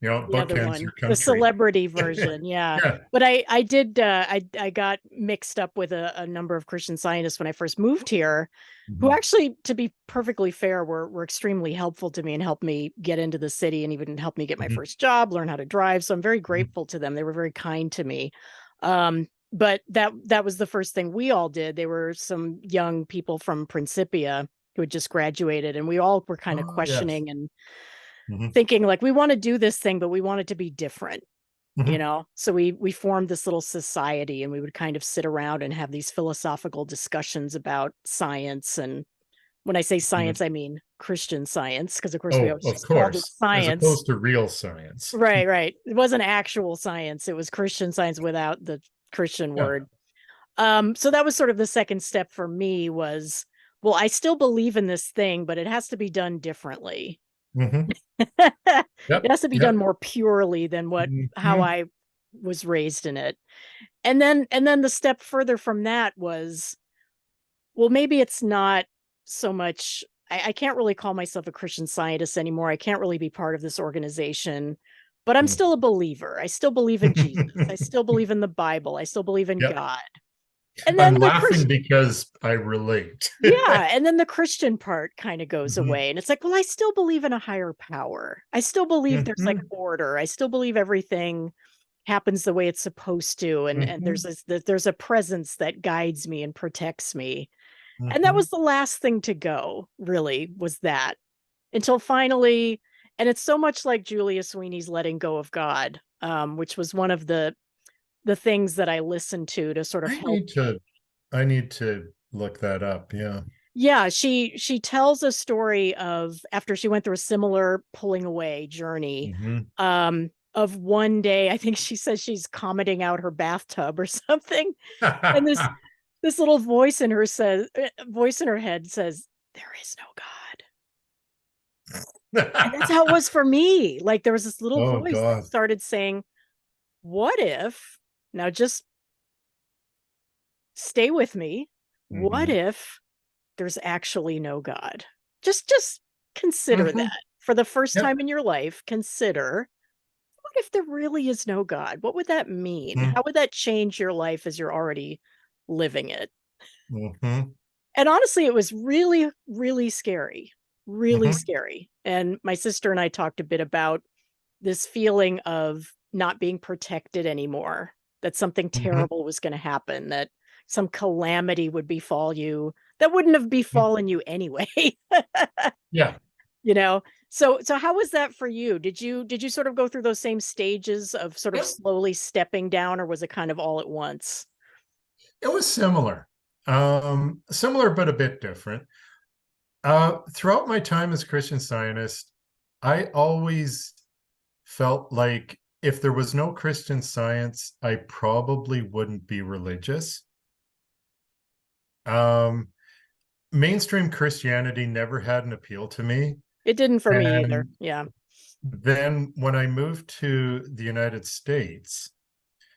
S1: other
S2: bookends your
S1: one, the
S2: country.
S1: celebrity version, yeah.
S2: Yeah.
S1: But I did I got mixed up with a number of Christian Scientists when I first moved here, who
S2: Mhm.
S1: actually, to be perfectly fair, were extremely helpful to me and helped me get into the city and even helped me get my
S2: Mhm.
S1: first job, learn how to drive. So I'm very
S2: Mhm.
S1: grateful to them. They were very kind to me. But that was the first thing we all did. They were some young people from Principia who had just graduated, and we all were kind of
S2: Oh, yes.
S1: questioning and
S2: Mhm.
S1: thinking like we want to do this thing, but we want it to be different.
S2: Mhm.
S1: So we formed this little society, and we would kind of sit around and have these philosophical discussions about science. And when I say
S2: Mhm.
S1: science, I mean Christian Science, because of course we
S2: Oh,
S1: always
S2: of
S1: just called it
S2: course, as
S1: science.
S2: opposed to real science.
S1: Right. It wasn't actual science, it was Christian Science without the Christian
S2: Yeah.
S1: word. So that was sort of the second step for me was, well, I still believe in this thing, but it has to be done differently.
S2: Mhm.
S1: It
S2: Yep.
S1: has to be done
S2: Yep.
S1: more purely than how
S2: Mhm.
S1: I was raised in it. And then the step further from that was, well, maybe it's not so much. I can't really call myself a Christian Scientist anymore. I can't really be part of this organization, but I'm still a believer. I still believe in Jesus. I still believe in the Bible. I still believe in
S2: Yep.
S1: God. And
S2: I'm
S1: then the
S2: laughing because I relate.
S1: yeah, and then the Christian part kind of goes
S2: Mhm.
S1: away. And it's like, well, I still believe in a higher power. I still believe there's like
S2: Mhm.
S1: order. I still believe everything happens the way it's supposed to. And
S2: Mhm.
S1: there's a presence that guides me and protects me. And that
S2: Mhm.
S1: was the last thing to go, really, was that. Until finally, and it's so much like Julia Sweeney's Letting Go of God, which was one of the things that I listened to sort of
S2: I
S1: help.
S2: need to I need to look that up. Yeah.
S1: Yeah, she tells a story of after she went through a similar pulling away journey,
S2: Mhm.
S1: of one day, I think she says she's commenting out her bathtub or something, and this little voice in her head says, "There is no God." And that's how it was for me. Like there was this little
S2: Oh
S1: voice that
S2: God.
S1: started saying, "What if, now just stay with me. What
S2: Mhm.
S1: if there's actually no God? Just consider
S2: Mhm.
S1: that. For the first
S2: Yep.
S1: time in your life, consider, what if there really is no God? What would that mean?
S2: Mhm.
S1: How would that change your life as you're already living it?"
S2: Mhm.
S1: And honestly, it was really, really scary. Really
S2: Mhm.
S1: scary. And my sister and I talked a bit about this feeling of not being protected anymore, that something
S2: Mhm.
S1: terrible was going to happen, that some calamity would befall you that wouldn't have
S2: Mhm.
S1: befallen you anyway.
S2: Yeah.
S1: you know so how was that for you? Did you sort of go through those same stages of sort of
S2: Yep.
S1: slowly stepping down, or was it kind of all at once?
S2: It was similar. Similar but a bit different. Throughout my time as Christian Scientist, I always felt like if there was no Christian Science, I probably wouldn't be religious. Um, Mainstream Christianity never had an appeal to me.
S1: It didn't for me either.
S2: And
S1: Yeah.
S2: then when I moved to the United States,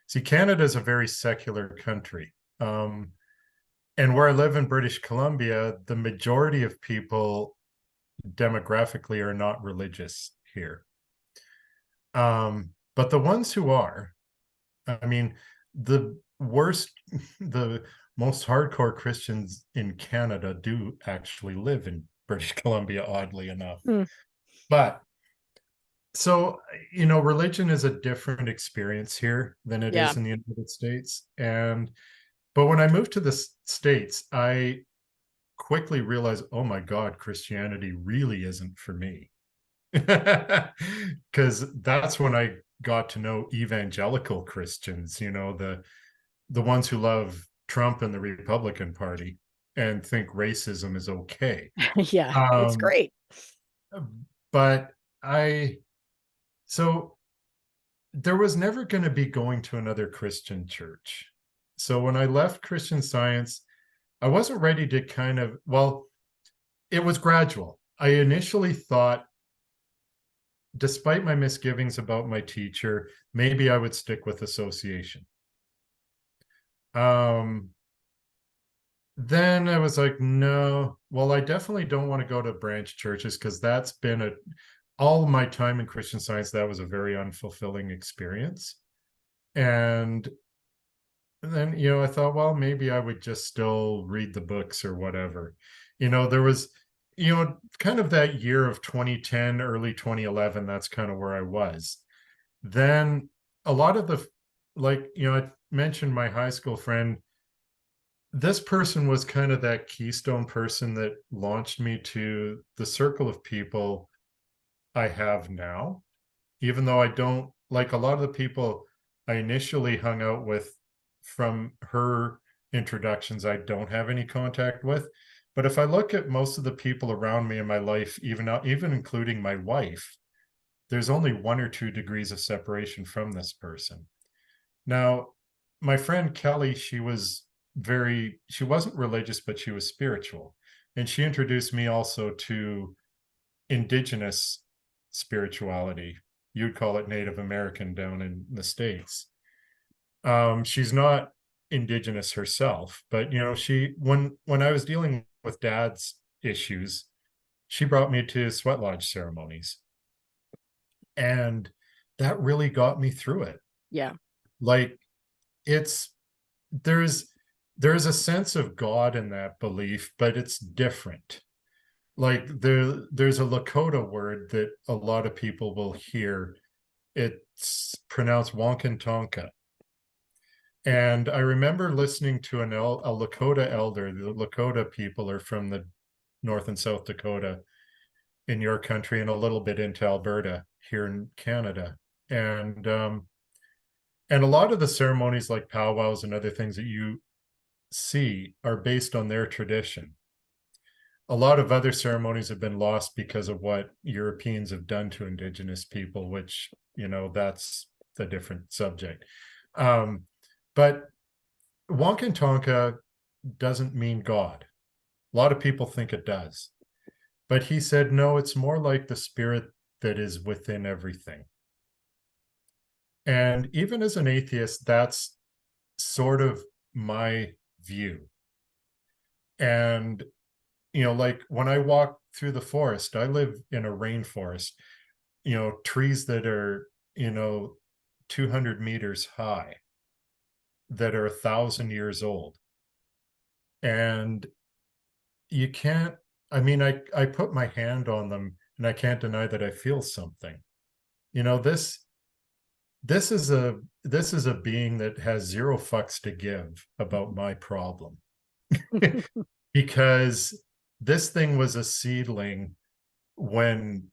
S2: see, Canada is a very secular country. And where I live in British Columbia, the majority of people demographically are not religious here. But the ones who are, I mean, the worst, the most hardcore Christians in Canada do actually live in British Columbia, oddly enough.
S1: Hmm.
S2: But so, religion is a different experience here than it
S1: Yeah.
S2: is in the United States. But when I moved to the States, quickly realized, oh my God, Christianity really isn't for me. Because that's when I got to know evangelical Christians, the ones who love Trump and the Republican Party and think racism is okay.
S1: Yeah, it's
S2: Um,
S1: great.
S2: but I, so there was never going to be going to another Christian church. So when I left Christian Science, I wasn't ready to well, it was gradual. I initially thought, despite my misgivings about my teacher, maybe I would stick with association. Um, then I was like, no, well, I definitely don't want to go to branch churches because that's been all my time in Christian Science, that was a very unfulfilling experience. And then, I thought, well, maybe I would just still read the books or whatever. There was, kind of that year of 2010, early 2011, that's kind of where I was. Then a lot of I mentioned my high school friend. This person was kind of that keystone person that launched me to the circle of people I have now, even though I don't like a lot of the people I initially hung out with from her introductions, I don't have any contact with. But if I look at most of the people around me in my life, even including my wife, there's only 1 or 2 degrees of separation from this person. Now, my friend Kelly, she wasn't religious, but she was spiritual. And she introduced me also to indigenous spirituality. You'd call it Native American down in the States. She's not indigenous herself, but when I was dealing with dad's issues, she brought me to sweat lodge ceremonies. And that really got me through it.
S1: Yeah.
S2: Like it's there's a sense of God in that belief, but it's different. Like there's a Lakota word that a lot of people will hear. It's pronounced Wankantonka. And I remember listening to a Lakota elder. The Lakota people are from the North and South Dakota in your country and a little bit into Alberta here in Canada. And a lot of the ceremonies like powwows and other things that you see are based on their tradition. A lot of other ceremonies have been lost because of what Europeans have done to indigenous people, which, that's a different subject. But Wankantonka doesn't mean God. A lot of people think it does. But he said, no, it's more like the spirit that is within everything. And even as an atheist, that's sort of my view. And, like when I walk through the forest, I live in a rainforest, trees that are, 200 meters high, that are 1,000 years old. And you can't, I put my hand on them and I can't deny that I feel something. This is a being that has 0 fucks to give about my problem. Because this thing was a seedling when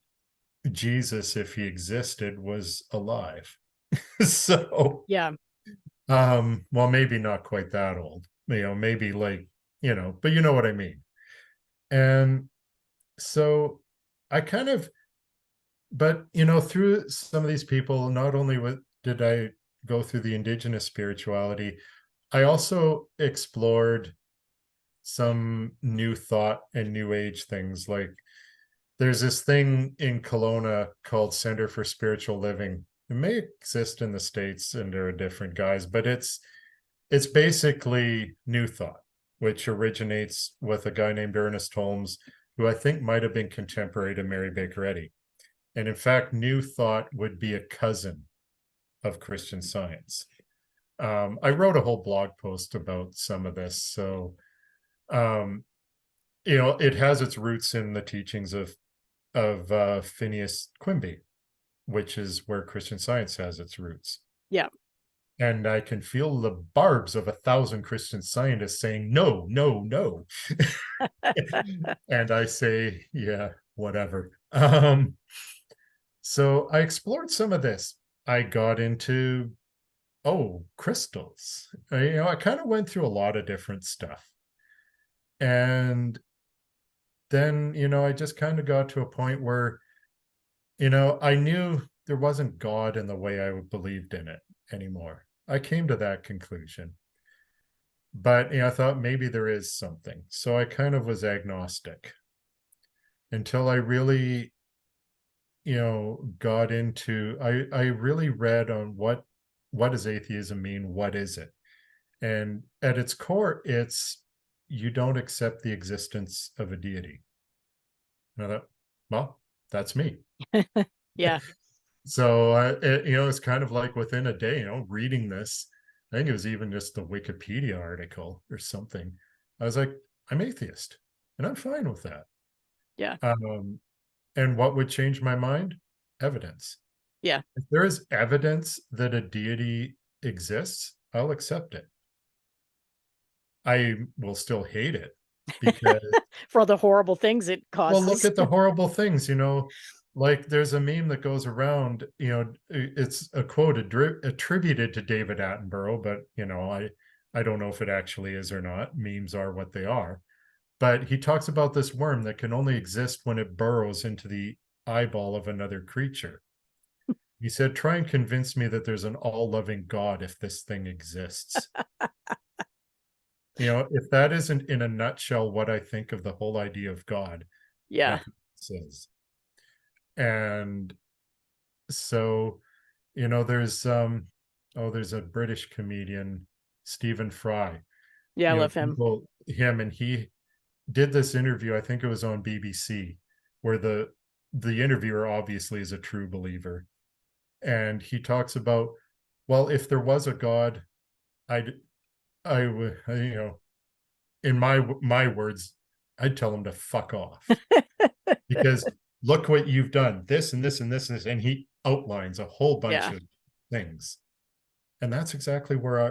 S2: Jesus, if he existed, was alive. So
S1: Yeah.
S2: well, maybe not quite that old, maybe like, but you know what I mean. And so I kind of, but through some of these people, not only did I go through the indigenous spirituality, I also explored some new thought and new age things. Like there's this thing in Kelowna called Center for Spiritual Living. It may exist in the States under a different guise, but it's basically new thought, which originates with a guy named Ernest Holmes, who I think might have been contemporary to Mary Baker Eddy. And in fact, new thought would be a cousin of Christian Science. I wrote a whole blog post about some of this. So, it has its roots in the teachings of Phineas Quimby, which is where Christian Science has its roots.
S1: Yeah.
S2: And I can feel the barbs of 1,000 Christian scientists saying, no, no, no. And I say, yeah, whatever. So I explored some of this. I got into, crystals. I kind of went through a lot of different stuff. And then, I just kind of got to a point where, I knew there wasn't God in the way I believed in it anymore. I came to that conclusion. But I thought maybe there is something. So I kind of was agnostic until I really, got into I really read on what does atheism mean? What is it? And at its core, it's you don't accept the existence of a deity. And I thought, well, that's me.
S1: Yeah.
S2: So it's kind of like within a day, reading this, I think it was even just the Wikipedia article or something. I was like, I'm atheist, and I'm fine with that.
S1: Yeah.
S2: And what would change my mind? Evidence.
S1: Yeah.
S2: If there is evidence that a deity exists, I'll accept it. I will still hate it because,
S1: For all the horrible things it
S2: well, look
S1: causes.
S2: at the horrible things, like there's a meme that goes around, it's a quote attributed to David Attenborough, but, I don't know if it actually is or not. Memes are what they are. But he talks about this worm that can only exist when it burrows into the eyeball of another creature. He said, try and convince me that there's an all-loving God if this thing exists. If that isn't in a nutshell what I think of the whole idea of God,
S1: Yeah.
S2: nothing says. And so, there's a British comedian, Stephen Fry.
S1: Yeah. I love him.
S2: Him, and he did this interview, I think it was on BBC, where the interviewer obviously is a true believer. And he talks about, well, if there was a God, I would, in my words, I'd tell him to fuck off. Because look what you've done, this and this and this and this. And he outlines a whole bunch
S1: Yeah.
S2: of things. And that's exactly where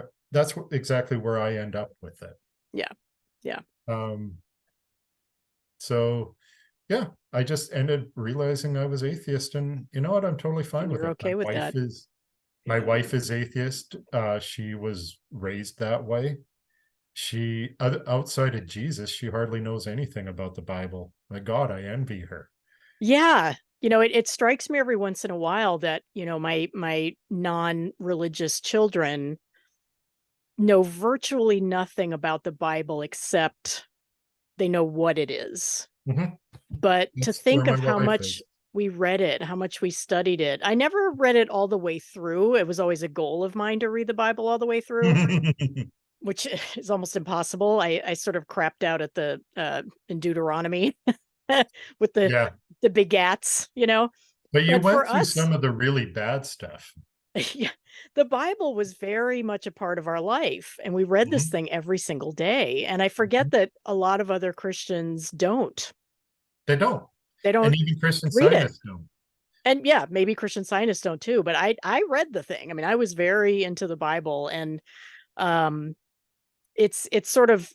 S2: I end up with it.
S1: Yeah. Yeah.
S2: So yeah, I just ended realizing I was atheist, and you know what? I'm totally fine
S1: And
S2: with
S1: you're
S2: it.
S1: okay with that.
S2: My wife is atheist. She was raised that way. She outside of Jesus, she hardly knows anything about the Bible. My God, I envy her.
S1: Yeah. It strikes me every once in a while that, my non-religious children know virtually nothing about the Bible except they know what it is.
S2: Mhm.
S1: But to
S2: That's where
S1: think
S2: my
S1: of how
S2: wife
S1: much
S2: is.
S1: we read it, how much we studied it. I never read it all the way through. It was always a goal of mine to read the Bible all the way through, which is almost impossible. I sort of crapped out at the in Deuteronomy with
S2: Yeah,
S1: the begats,
S2: but you
S1: But
S2: went
S1: for
S2: through
S1: us,
S2: some of the really bad stuff.
S1: yeah, the Bible was very much a part of our life, and we read this
S2: Mhm.
S1: thing every single day. And I forget
S2: Mhm.
S1: that a lot of other Christians don't.
S2: They don't,
S1: They
S2: and
S1: don't
S2: even Christian
S1: read it.
S2: Scientists don't.
S1: And yeah, maybe Christian Scientists don't too, but I read the thing. I mean, I was very into the Bible, and um it's sort of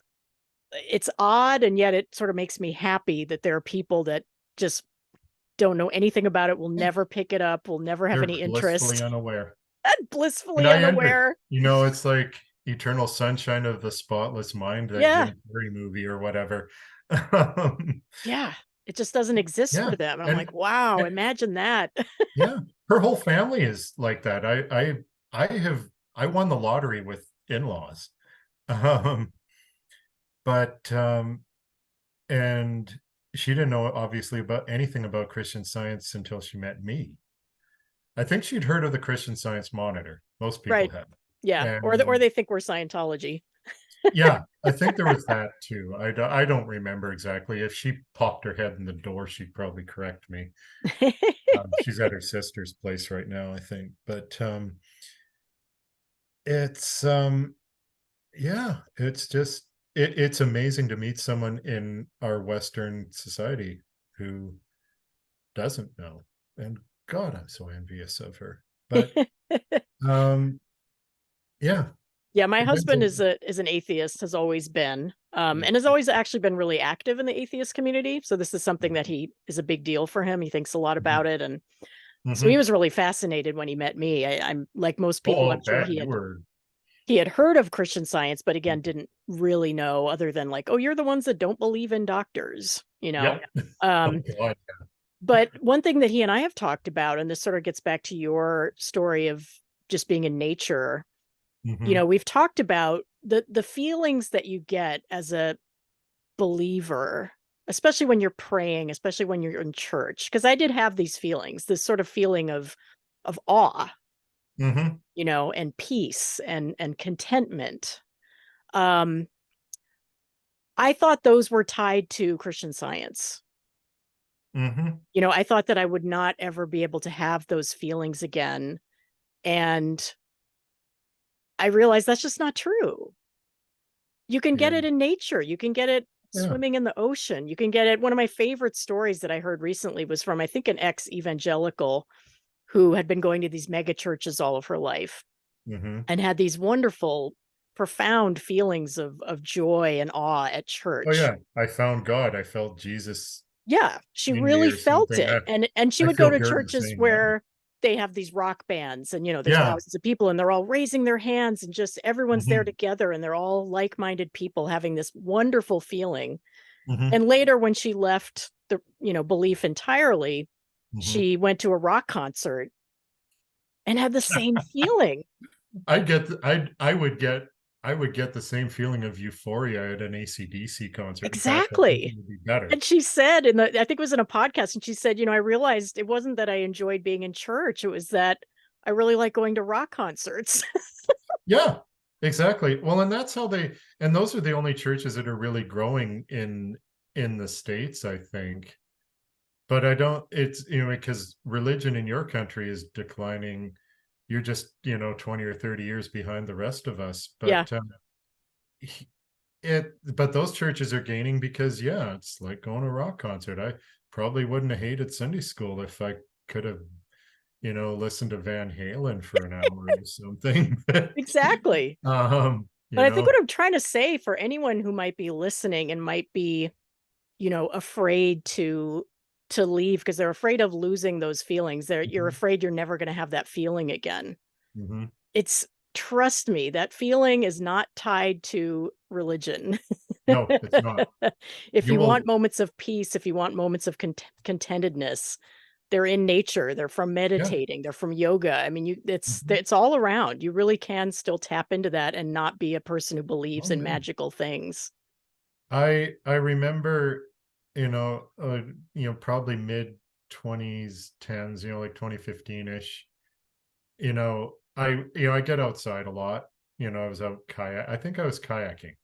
S1: it's odd, and yet it sort of makes me happy that there are people that just don't know anything about it, will
S2: Yeah,
S1: never pick it up, will never have
S2: they're
S1: any
S2: blissfully
S1: interest,
S2: unaware.
S1: and
S2: And
S1: blissfully
S2: I envy,
S1: unaware.
S2: it's like Eternal Sunshine of the Spotless Mind, that
S1: Yeah.
S2: Jim Carrey movie or whatever. Um,
S1: Yeah. It just doesn't exist for
S2: yeah,
S1: them. And I'm
S2: and
S1: like, wow,
S2: and
S1: imagine that.
S2: yeah, her whole family is like that. I won the lottery with in-laws. Um, but and she didn't know obviously about anything about Christian Science until she met me. I think she'd heard of the Christian Science Monitor. Most people
S1: Right.
S2: have.
S1: Yeah. Or
S2: And
S1: they think we're Scientology.
S2: yeah, I think there was that too. I don't remember exactly. If she popped her head in the door, she'd probably correct me. She's at her sister's place right now, I think. But it's yeah, it's just it's amazing to meet someone in our Western society who doesn't know. And God, I'm so envious of her. But um Yeah.
S1: Yeah, my
S2: It brings
S1: husband
S2: up-
S1: is an atheist, has always been,
S2: Yeah.
S1: and has always actually been really active in the atheist community. So this is something that he is a big deal for him. He thinks a lot about it, and so he
S2: Mhm.
S1: was really fascinated when he met me. I'm like most people,
S2: Oh,
S1: I'm sure
S2: bet you were.
S1: he had heard of Christian Science, but again, didn't really know other than like, oh, you're the ones that don't believe in doctors, you know.
S2: Yep. Oh
S1: Um,
S2: God.
S1: but one thing that he and I have talked about, and this sort of gets back to your story of just being in nature, you
S2: Hmm.
S1: know, we've talked about the feelings that you get as a believer, especially when you're praying, especially when you're in church. Because I did have these feelings, this sort of feeling of awe,
S2: Hmm.
S1: you know, and peace and contentment. Um, I thought those were tied to Christian Science.
S2: Hmm.
S1: You know, I thought that I would not ever be able to have those feelings again. And I realized that's just not true. You can get
S2: Yeah.
S1: it in nature. You can get it
S2: Yeah.
S1: swimming in the ocean. You can get it. One of my favorite stories that I heard recently was from, I think, an ex evangelical who had been going to these mega churches all of her life
S2: Hmm.
S1: and had these wonderful, profound feelings of joy and awe at
S2: Oh
S1: church.
S2: yeah. I found God. I felt Jesus
S1: Yeah, she
S2: in me
S1: really
S2: or
S1: felt
S2: something.
S1: it, and she
S2: I
S1: would go
S2: feel
S1: to
S2: Gary the
S1: churches
S2: same. Yeah.
S1: where they have these rock bands and, you know, there's
S2: Yeah.
S1: thousands of people and they're all raising their hands and just everyone's there
S2: Hmm.
S1: together and they're all like-minded people having this wonderful feeling.
S2: Hmm.
S1: And later when she left the, you know, belief entirely,
S2: Hmm.
S1: she went to a rock concert and had the same feeling.
S2: I get. I would get the same feeling of euphoria at an AC/DC concert. In fact, I think it
S1: Exactly.
S2: would be better.
S1: And she said in the I think it was in a podcast, and she said, you know, I realized it wasn't that I enjoyed being in church, it was that I really like going to rock concerts.
S2: Yeah, exactly. Well, and that's how they, and those are the only churches that are really growing in the States, I think. But I don't, it's, because religion in your country is declining. You're just, 20 or 30 years behind the rest of us.
S1: Yeah,
S2: But but those churches are gaining because, yeah, it's like going to a rock concert. I probably wouldn't have hated Sunday school if I could have, listened to Van Halen for an hour or something.
S1: exactly.
S2: um,
S1: But
S2: you
S1: I think
S2: know,
S1: what I'm trying to say for anyone who might be listening and might be, you know, afraid to leave because they're afraid of losing those feelings. You're
S2: Mhm.
S1: afraid you're never going to have that feeling again.
S2: Mhm.
S1: It's trust me, that feeling is not tied to religion.
S2: No, it's not.
S1: If
S2: You
S1: you want
S2: will.
S1: moments of peace, if you want moments of contentedness, they're in nature, they're from
S2: Yeah.
S1: meditating, they're from yoga. I mean,
S2: Mhm.
S1: it's all around. You really can still tap into that and not be a person who believes
S2: Oh
S1: in
S2: yeah.
S1: magical things.
S2: I remember, probably mid 20s, tens, like 2015-ish. I get outside a lot. I was out kayak. I think I was kayaking.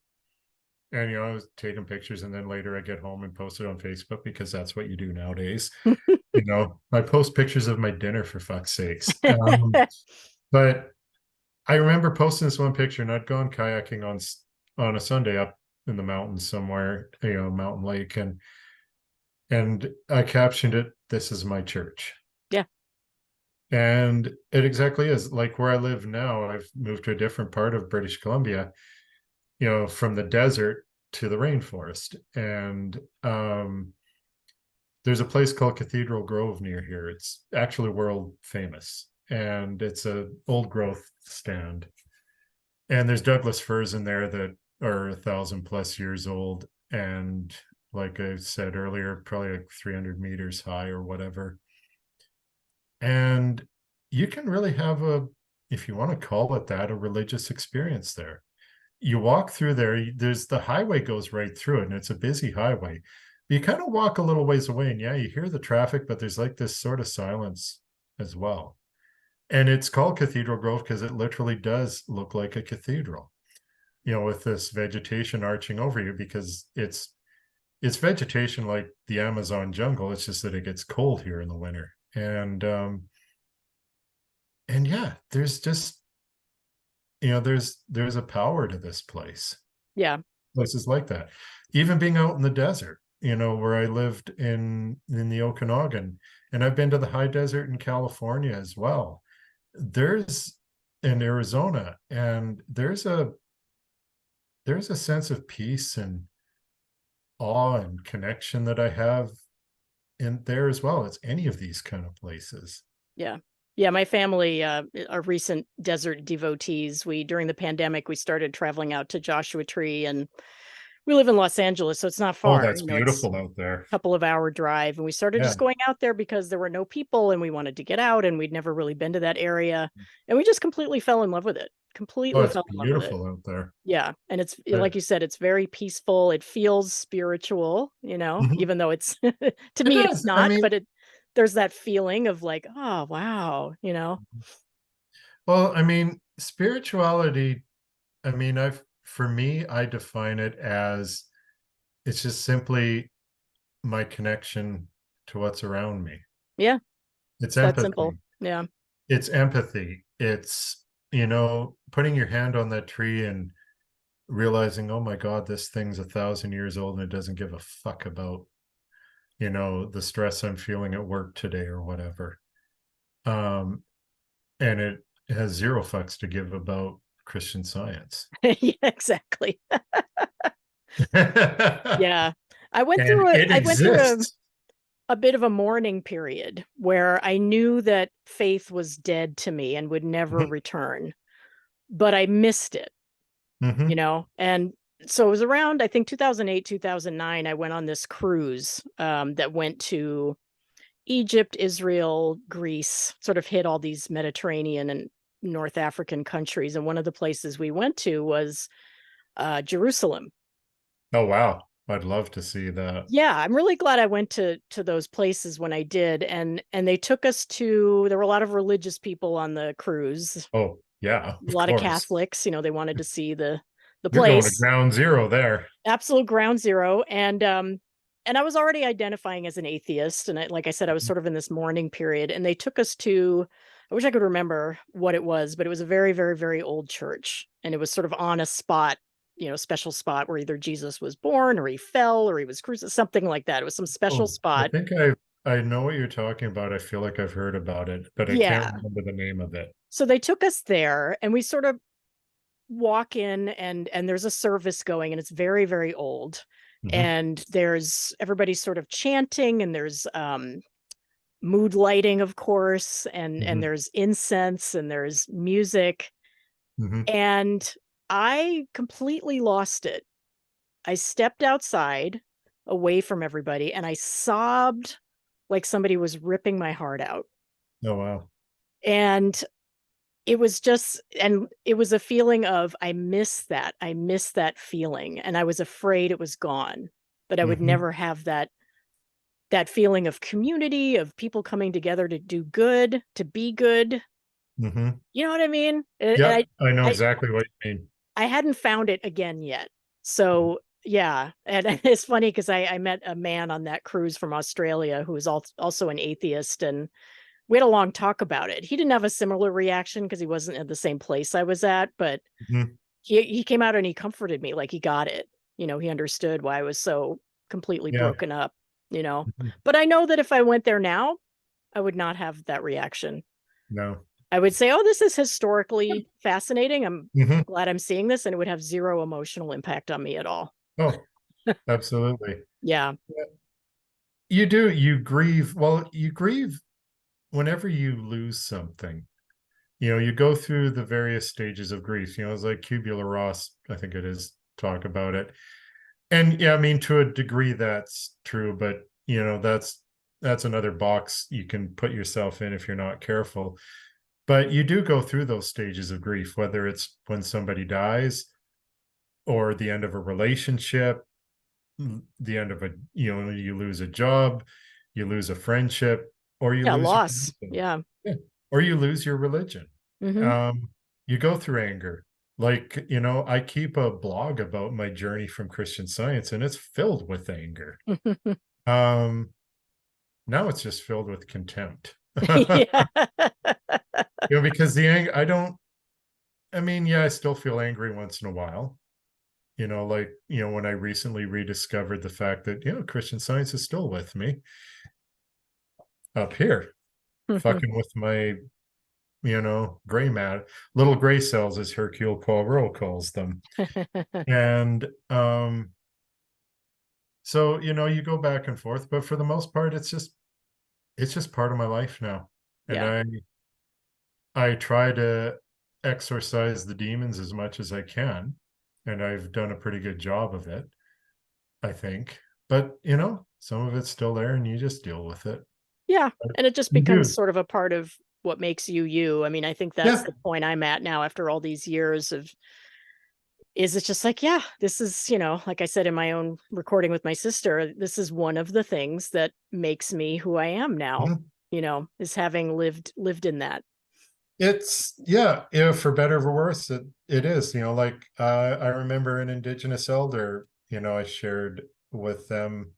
S2: And I was taking pictures, and then later I get home and post it on Facebook because that's what you do nowadays. I post pictures of my dinner for fuck's sakes. But I remember posting this one picture, and I'd gone kayaking on a Sunday up in the mountains somewhere, mountain lake, and I captioned it, "This is my church."
S1: Yeah.
S2: And it exactly is. Like where I live now, I've moved to a different part of British Columbia, from the desert to the rainforest. And there's a place called Cathedral Grove near here. It's actually world famous, and it's a old growth stand. And there's Douglas firs in there that are 1,000+ years old, and like I said earlier, probably like 300 meters high or whatever. And you can really have if you want to call it that, a religious experience there. You walk through there, there's the highway goes right through it, and it's a busy highway. You kind of walk a little ways away, and yeah, you hear the traffic, but there's like this sort of silence as well. And it's called Cathedral Grove because it literally does look like a cathedral, with this vegetation arching over you, because it's vegetation like the Amazon jungle. It's just that it gets cold here in the winter. And yeah, there's just, there's a power to this place.
S1: Yeah.
S2: Places like that. Even being out in the desert, where I lived in the Okanagan, and I've been to the high desert in California as well. There's in Arizona, and there's a sense of peace and awe and connection that I have in there as well as any of these kind of places.
S1: Yeah. Yeah, my family are recent desert devotees. During the pandemic, we started traveling out to Joshua Tree, and we live in Los Angeles, so it's not
S2: Oh,
S1: far.
S2: that's
S1: It's
S2: beautiful out there.
S1: a couple of hour drive, and we started
S2: Yeah.
S1: just going out there because there were no people and we wanted to get out, and we'd never really been to that area, and we just completely fell in love with it.
S2: Oh,
S1: Completely
S2: it's
S1: fell in love with it.
S2: beautiful out there.
S1: Yeah, and it's
S2: Uh,
S1: like you said, it's very peaceful. It feels spiritual,
S2: mhm.
S1: even though it's to
S2: It
S1: me it's
S2: does. I
S1: not,
S2: mean,
S1: but there's that feeling of like, oh wow.
S2: well, I mean, spirituality, I mean, for me, I define it as it's just simply my connection to what's around me.
S1: Yeah,
S2: It's
S1: it's that simple.
S2: empathy.
S1: Yeah.
S2: It's empathy. It's, putting your hand on that tree and realizing, oh my God, this thing's 1,000 years old and it doesn't give a fuck about, the stress I'm feeling at work today or whatever. Um, and it has zero fucks to give about Christian Science.
S1: Yeah, exactly.
S2: And
S1: Yeah.
S2: it
S1: I went through
S2: exists.
S1: a bit of a mourning period where I knew that faith was dead to me and would never
S2: Mhm.
S1: return, but I missed it,
S2: Mhm.
S1: And so it was around, I think 2008, 2009, I went on this cruise that went to Egypt, Israel, Greece, sort of hit all these Mediterranean and North African countries. And one of the places we went to was Jerusalem.
S2: Oh wow. I'd love to see that.
S1: Yeah, I'm really glad I went to those places when I did, and they took us to there were a lot of religious people on the cruise,
S2: Oh yeah,
S1: a
S2: of
S1: lot of
S2: course.
S1: Catholics, they wanted to see the
S2: You're going to
S1: place.
S2: ground zero there.
S1: Absolute ground zero, and I was already identifying as an atheist, and like I said, I was sort of in this mourning period, and they took us to I wish I could remember what it was, but it was a very, very, very old church, and it was sort of on a spot, special spot where either Jesus was born or he fell or he was crucified, something like that. It was some special
S2: Oh, I
S1: spot.
S2: think I know what you're talking about. I feel like I've heard about it, but I can't
S1: Yeah.
S2: remember the name of it.
S1: So they took us there and we sort of walk in and there's a service going and it's very, very old.
S2: Mhm.
S1: And there's everybody's sort of chanting and there's mood lighting, of course, and
S2: Mhm.
S1: there's incense and there's music.
S2: Mhm.
S1: And I completely lost it. I stepped outside away from everybody and I sobbed like somebody was ripping my heart out.
S2: Oh wow.
S1: And it was a feeling of I miss that. I miss that feeling and I was afraid it was gone, that I would
S2: Mhm.
S1: never have that feeling of community, of people coming together to do good, to be good.
S2: Mhm.
S1: You know what I mean? And
S2: Yep, I know
S1: I
S2: exactly what you mean.
S1: I hadn't found it again yet. So, yeah, and it's funny because I met a man on that cruise from Australia who was also an atheist, and we had a long talk about it. He didn't have a similar reaction because he wasn't at the same place I was at, but
S2: Mhm.
S1: he came out and he comforted me, like, he got it. He understood why I was so completely
S2: Yeah.
S1: broken up, you know?
S2: Mhm.
S1: But I know that if I went there now, I would not have that reaction.
S2: No.
S1: I would say, "Oh, this is historically fascinating. I'm
S2: Mhm.
S1: glad I'm seeing this," and it would have 0 emotional impact on me at all.
S2: Oh, absolutely.
S1: Yeah.
S2: Yeah. You do, you grieve whenever you lose something. You go through the various stages of grief. It's like Kubler-Ross, I think it is, talk about it. And yeah, I mean, to a degree that's true, but that's another box you can put yourself in if you're not careful. But you do go through those stages of grief, whether it's when somebody dies or the end of a relationship, the end of you lose a job, you lose a friendship, or you
S1: Yeah,
S2: lose your
S1: loss.
S2: religion.
S1: Yeah.
S2: Yeah. Or you lose your religion.
S1: Mhm.
S2: Um, you go through anger. Like, I keep a blog about my journey from Christian Science, and it's filled with anger. Um, Now it's just filled with contempt.
S1: Yeah.
S2: Because the anger, I mean, yeah, I still feel angry once in a while. Like, when I recently rediscovered the fact that, Christian Science is still with me up here, fucking with gray matter, little gray cells, as Hercule Poirot calls them. And so, you go back and forth, but for the most part, it's just part of my life now. And
S1: Yeah.
S2: I try to exorcise the demons as much as I can, and I've done a pretty good job of it, I think. But, some of it's still there and you just deal with it.
S1: Yeah. And it just
S2: You
S1: becomes
S2: do.
S1: sort of a part of what makes you you. I mean, I think that's
S2: Yeah.
S1: the point I'm at now after all these years of is it's just like, yeah, this is, like I said in my own recording with my sister, this is one of the things that makes me who I am now,
S2: Mhm.
S1: is having lived in that.
S2: Yeah, for better or for worse, it is, like I remember an Indigenous elder, I shared with them,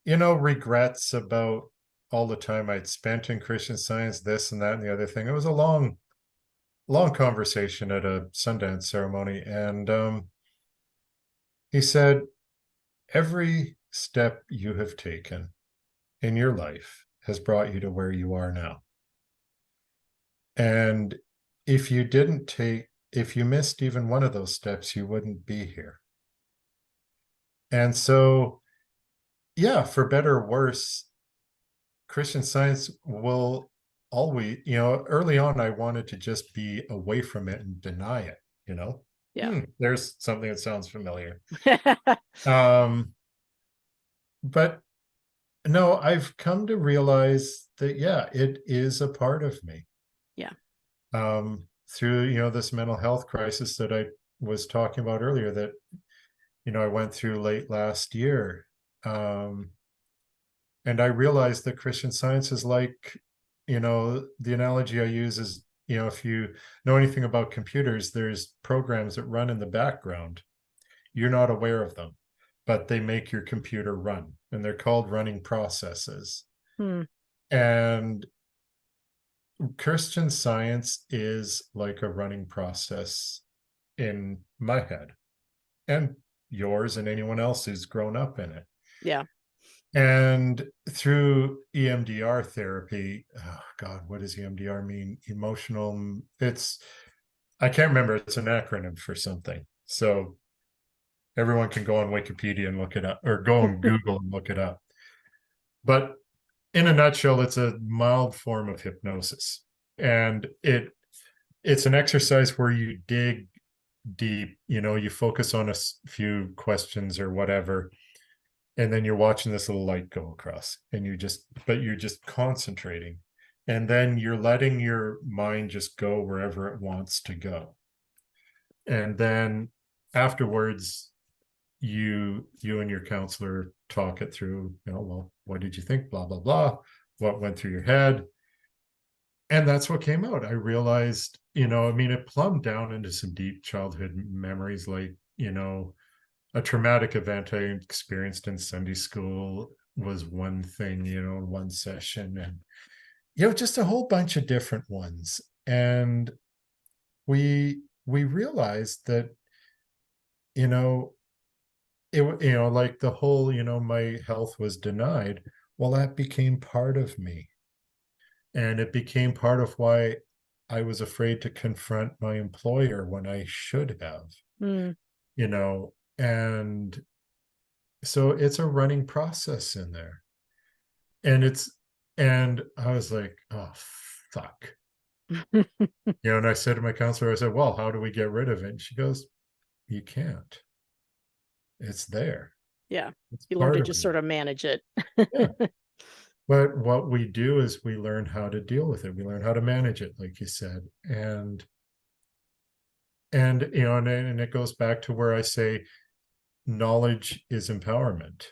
S2: regrets about all the time I'd spent in Christian Science, this and that and the other thing. It was a long conversation at a Sundance ceremony. And he said, every step you have taken in your life has brought you to where you are now. And if you missed even one of those steps, you wouldn't be here. And so, yeah, for better or worse, Christian Science will always, early on, I wanted to just be away from it and deny it, you know?
S1: Yeah.
S2: There's something that sounds familiar. Um, but no, I've come to realize that, yeah, it is a part of me.
S1: Yeah.
S2: Through, this mental health crisis that I was talking about earlier that, I went through late last year. And I realized that Christian Science is like, the analogy I use is, if you know anything about computers, there's programs that run in the background. You're not aware of them, but they make your computer run, and they're called running processes.
S1: Hmm.
S2: And Christian Science is like a running process in my head and yours and anyone else who's grown up in it.
S1: Yeah.
S2: And through EMDR therapy, oh God, what does EMDR mean? I can't remember. It's an acronym for something. So everyone can go on Wikipedia and look it up, or go on Google and look it up. But in a nutshell, it's a mild form of hypnosis. And it's an exercise where you dig deep, you focus on a few questions or whatever, and then you're watching this little light go across, and you're just concentrating, and then you're letting your mind just go wherever it wants to go. And then afterwards, you and your counselor talk it through, well, what did you think, blah blah blah, what went through your head. And that's what came out. I realized, it plumbed down into some deep childhood memories, like, a traumatic event I experienced in Sunday school was one thing, one session, and, just a whole bunch of different ones. And we realized that, you know, like the whole, my health was denied. Well, that became part of me. And it became part of why I was afraid to confront my employer when I should have,
S1: Hmm.
S2: and so it's a running process in there. And I was like, oh fuck. And I said to my counselor, I said, well, how do we get rid of it? And she goes, you can't. It's there.
S1: Yeah.
S2: It's
S1: You learn
S2: part
S1: to
S2: of
S1: just
S2: you.
S1: sort of manage it.
S2: Yeah. But what we do is we learn how to deal with it. We learn how to manage it, like you said. And it goes back to where I say knowledge is empowerment.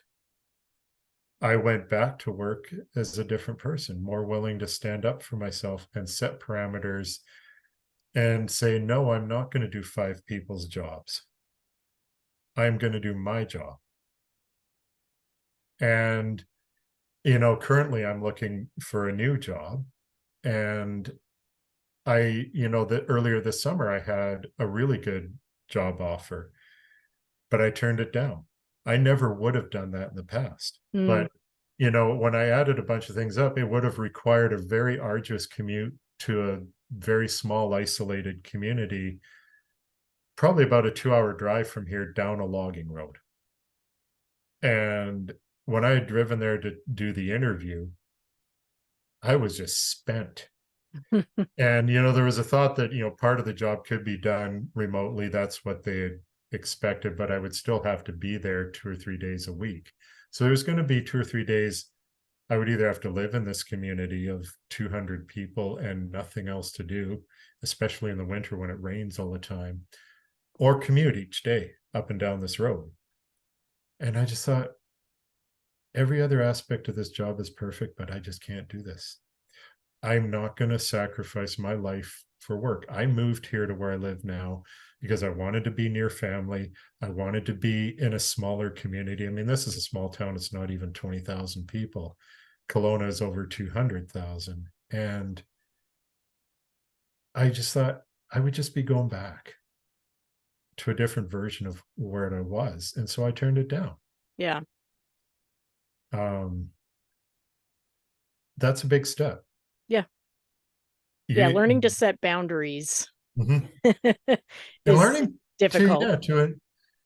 S2: I went back to work as a different person, more willing to stand up for myself and set parameters and say, no, I'm not going to do 5 people's jobs. I'm going to do my job. And, currently I'm looking for a new job. And earlier this summer, I had a really good job offer, but I turned it down. I never would have done that in the past.
S1: Hmm.
S2: But, when I added a bunch of things up, it would have required a very arduous commute to a very small, isolated community, probably about a 2-hour drive from here down a logging road. And when I had driven there to do the interview, I was just spent. And, there was a thought that, part of the job could be done remotely. That's what they had expected, but I would still have to be there 2 or 3 days a week. So there was going to be 2 or 3 days I would either have to live in this community of 200 people and nothing else to do, especially in the winter when it rains all the time, or commute each day up and down this road. And I just thought, every other aspect of this job is perfect, but I just can't do this. I'm not going to sacrifice my life for work. I moved here to where I live now because I wanted to be near family. I wanted to be in a smaller community. I mean, this is a small town. It's not even 20,000 people. Kelowna is over 200,000. And I just thought I would just be going back to a different version of where I was. And so I turned it down.
S1: Yeah.
S2: That's a big step.
S1: Yeah. Yeah. Learning to set boundaries
S2: and
S1: is
S2: learning
S1: difficult.
S2: to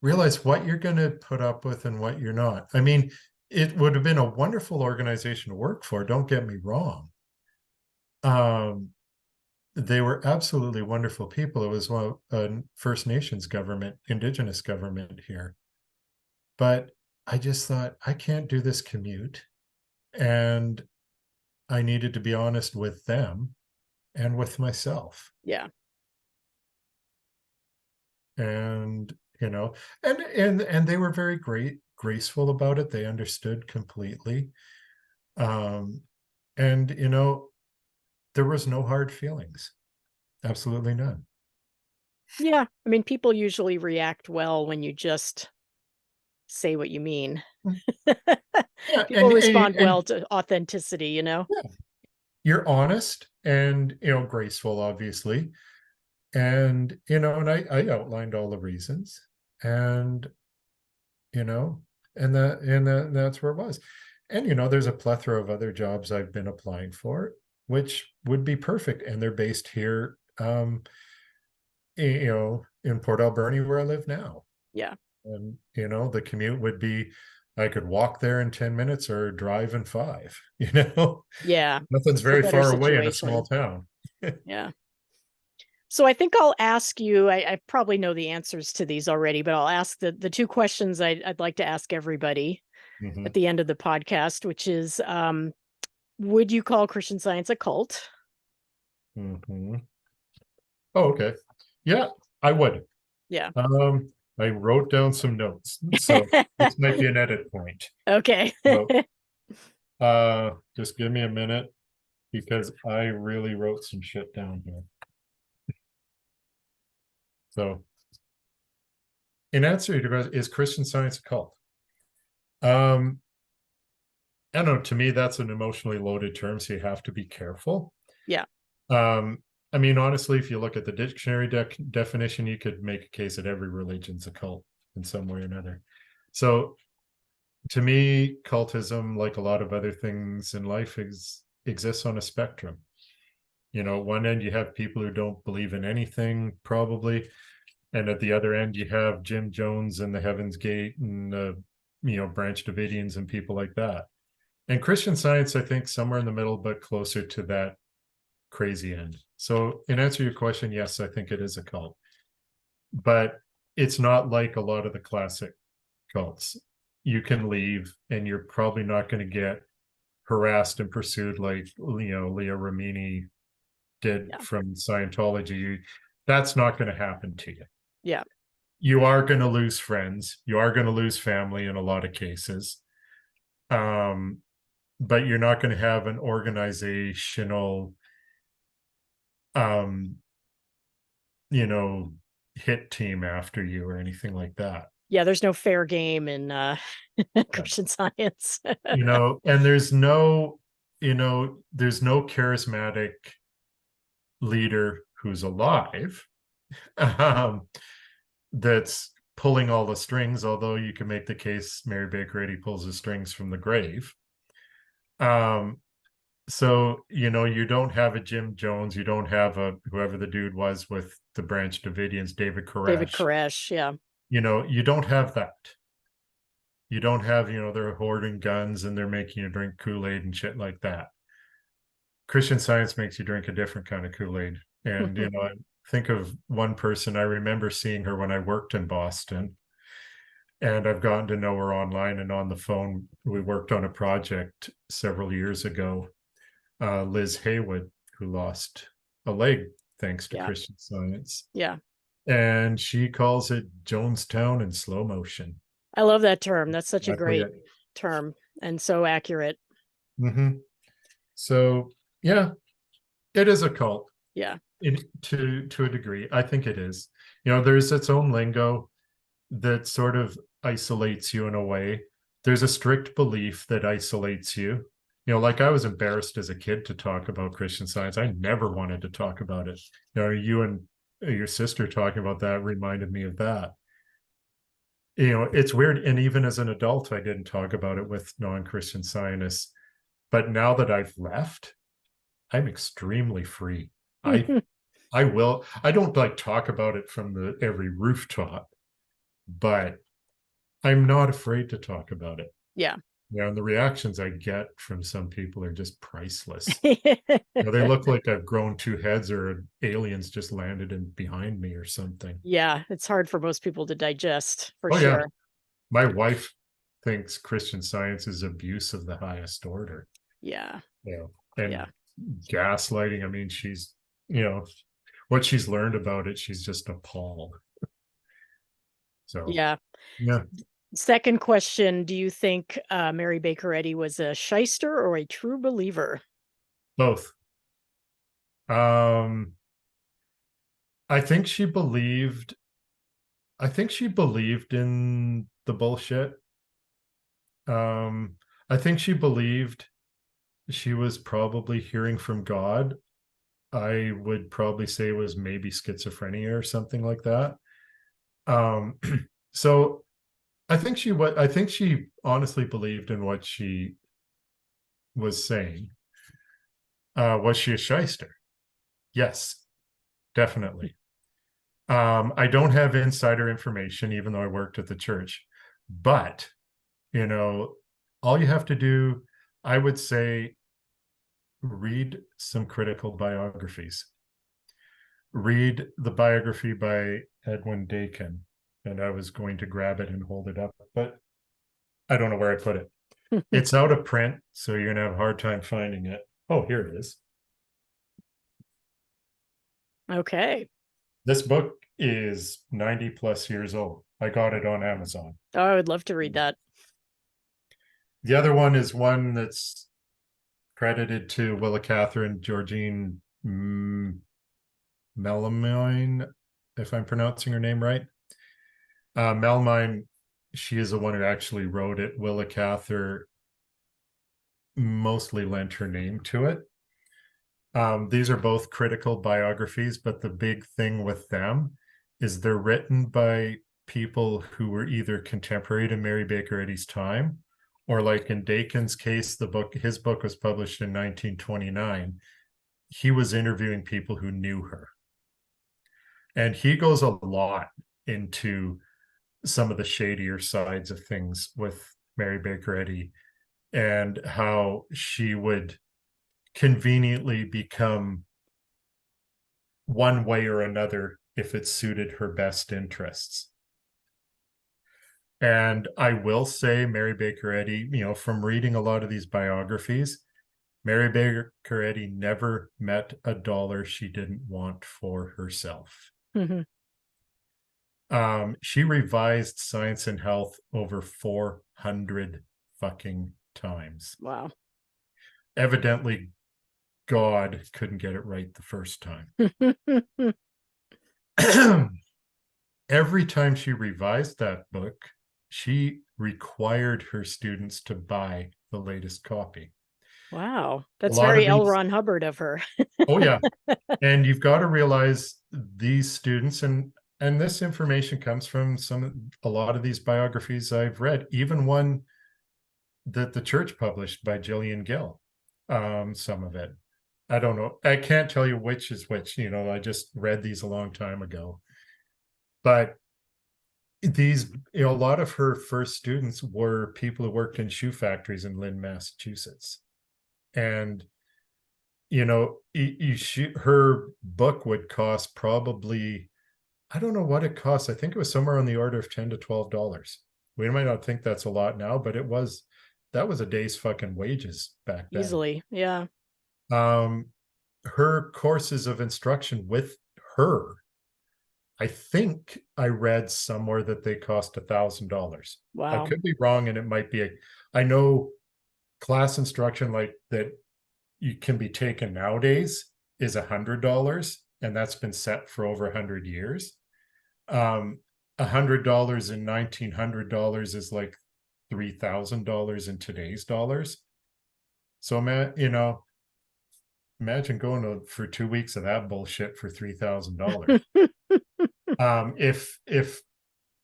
S2: realize what you're going to put up with and what you're not. I mean, it would have been a wonderful organization to work for. Don't get me wrong. They were absolutely wonderful people. It was a First Nations government, Indigenous government here. But I just thought, I can't do this commute. And I needed to be honest with them and with myself.
S1: Yeah.
S2: And, and they were very graceful about it. They understood completely. And, there was no hard feelings. Absolutely none.
S1: Yeah. I mean, people usually react well when you just say what you mean.
S2: Yeah,
S1: People respond well to authenticity,
S2: Yeah. You're honest and, graceful, obviously. And, and I outlined all the reasons, and, and that's where it was. And, there's a plethora of other jobs I've been applying for, which would be perfect. And they're based here, in Port Alberni, where I live now.
S1: Yeah.
S2: And, the commute would be, I could walk there in 10 minutes or drive in 5,
S1: Yeah.
S2: Nothing's very far away in a small town.
S1: Yeah. So I think I'll ask you, I probably know the answers to these already, but I'll ask the 2 questions I'd like to ask everybody at the end of the podcast, which is, would you call Christian Science a cult?
S2: Oh, okay. Yeah, I would.
S1: Yeah.
S2: I wrote down some notes, so this might be an edit point.
S1: Okay.
S2: So, just give me a minute, because I really wrote some shit down here. So, in answer to your question, is Christian Science a cult? I don't know. To me, that's an emotionally loaded term, so you have to be careful.
S1: Yeah.
S2: I mean, honestly, if you look at the dictionary definition, you could make a case that every religion's a cult in some way or another. So, to me, cultism, like a lot of other things in life, exists on a spectrum. One end you have people who don't believe in anything, probably, and at the other end you have Jim Jones and the Heaven's Gate and Branch Davidians and people like that. And Christian Science, I think, somewhere in the middle, but closer to that crazy end. So, in answer to your question, yes, I think it is a cult, but it's not like a lot of the classic cults. You can leave and you're probably not going to get harassed and pursued like Leah Remini did from Scientology. That's not going to happen to you.
S1: Yeah.
S2: You are going to lose friends. You are going to lose family in a lot of cases. But you're not going to have an organizational hit team after you or anything like that.
S1: Yeah, there's no fair game in Christian Science.
S2: And there's no charismatic leader who's alive that's pulling all the strings, although you can make the case Mary Baker Eddy pulls the strings from the grave. So, you don't have a Jim Jones, you don't have a whoever the dude was with the Branch Davidians, David
S1: David
S2: Koresh.
S1: Koresh, yeah.
S2: You don't have that. You don't have, they're hoarding guns and they're making you drink Kool-Aid and shit like that. Christian Science makes you drink a different kind of Kool-Aid. And, I think of one person, I remember seeing her when I worked in Boston. And I've gotten to know her online and on the phone. We worked on a project several years ago. Liz Haywood, who lost a leg thanks to
S1: Yeah.
S2: Christian Science.
S1: Yeah.
S2: And she calls it Jonestown in slow motion.
S1: I love that term. That's such a
S2: Exactly
S1: great term and so accurate.
S2: So, yeah, it is a cult.
S1: Yeah.
S2: To a degree. I think it is. There's its own lingo that sort of isolates you in a way. There's a strict belief that isolates you. Like I was embarrassed as a kid to talk about Christian Science. I never wanted to talk about it. You and your sister talking about that reminded me of that. It's weird. And even as an adult, I didn't talk about it with non-Christian Scientists. But now that I've left, I'm extremely free. I don't like talk about it from every rooftop, but I'm not afraid to talk about it.
S1: Yeah.
S2: And the reactions I get from some people are just priceless. They look like I've grown two heads or aliens just landed in behind me or something.
S1: Yeah, it's hard for most people to digest, for
S2: Oh,
S1: sure.
S2: yeah. My wife thinks Christian Science is abuse of the highest order.
S1: Yeah.
S2: And gaslighting. I mean, she's, what she's learned about it, she's just appalled. So,
S1: yeah.
S2: Yeah.
S1: Second question, do you think Mary Baker Eddy was a shyster or a true believer?
S2: Both. I think she believed in the bullshit. I think she believed she was probably hearing from God. I would probably say it was maybe schizophrenia or something like that. So I think she honestly believed in what she was saying. Was she a shyster? Yes, definitely. I don't have insider information, even though I worked at the church. But, all you have to do, I would say, read some critical biographies. Read the biography by Edwin Dakin. And I was going to grab it and hold it up, but I don't know where I put it. It's out of print, so you're going to have a hard time finding it. Oh, here it is.
S1: Okay.
S2: This book is 90 plus years old. I got it on Amazon.
S1: Oh, I would love to read that.
S2: The other one is one that's credited to Willa Catherine Georgine Melmine, if I'm pronouncing her name right. Melmine, she is the one who actually wrote it. Willa Cather mostly lent her name to it. These are both critical biographies, but the big thing with them is they're written by people who were either contemporary to Mary Baker Eddy's time, or like in Dakin's case, his book was published in 1929. He was interviewing people who knew her. And he goes a lot into some of the shadier sides of things with Mary Baker Eddy and how she would conveniently become one way or another if it suited her best interests. And I will say Mary Baker Eddy, from reading a lot of these biographies, Mary Baker Eddy never met a dollar she didn't want for herself. She revised Science and Health over 400 fucking times.
S1: Wow.
S2: Evidently, God couldn't get it right the first time. Every time she revised that book, she required her students to buy the latest copy.
S1: Wow. That's very L. Ron Hubbard of her.
S2: Oh, yeah. And you've got to realize these students, and this information comes from a lot of these biographies I've read, even one that the church published by Gillian Gill. some of it. I don't know. I can't tell you which is which. I just read these a long time ago. But these, a lot of her first students were people who worked in shoe factories in Lynn, Massachusetts. And, her book would cost probably, I don't know what it cost. I think it was somewhere on the order of $10 to $12. We might not think that's a lot now, but that was a day's fucking wages back then.
S1: Easily. Yeah.
S2: Her courses of instruction with her, I think I read somewhere that they cost $1,000. I
S1: Wow.
S2: could be wrong, and it might be I know class instruction like that you can be taken nowadays is $100, and that's been set for over 100 years. $100 in $1,900 is like $3,000 in today's dollars. So, imagine going for 2 weeks of that bullshit for $3,000. If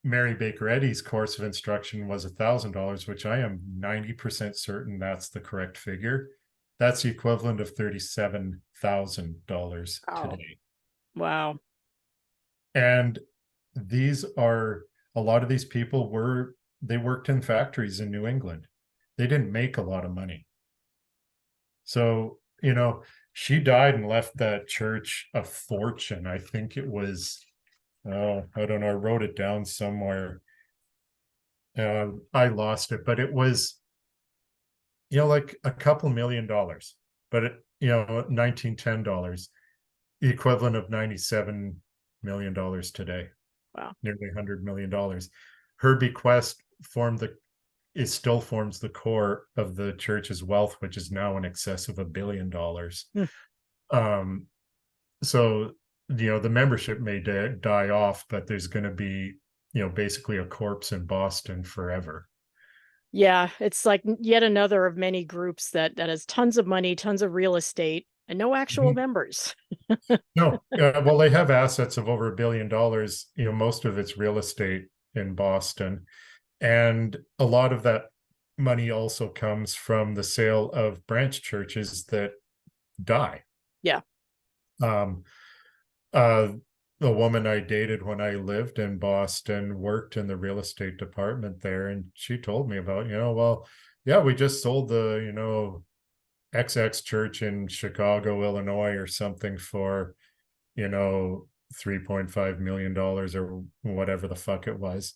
S2: Mary Baker Eddy's course of instruction was $1,000, which I am 90% certain that's the correct figure, that's the equivalent of $37,000 today.
S1: Wow.
S2: And a lot of these people they worked in factories in New England. They didn't make a lot of money. So, she died and left that church a fortune. I think it was, I don't know, I wrote it down somewhere. I lost it, but it was, like a couple $1,000,000, but $1910, the equivalent of $97 million today.
S1: Wow.
S2: Nearly $100 million. Her bequest still forms the core of the church's wealth, which is now in excess of $1 billion. So, the membership may die off, but there's going to be, basically a corpse in Boston forever.
S1: Yeah, it's like yet another of many groups that has tons of money, tons of real estate, and no actual members.
S2: No, well, they have assets of over $1 billion. Most of it's real estate in Boston, and a lot of that money also comes from the sale of branch churches that die.
S1: Yeah.
S2: The woman I dated when I lived in Boston worked in the real estate department there, and she told me about, well, yeah, we just sold the, XX church in Chicago, Illinois, or something for, $3.5 million or whatever the fuck it was.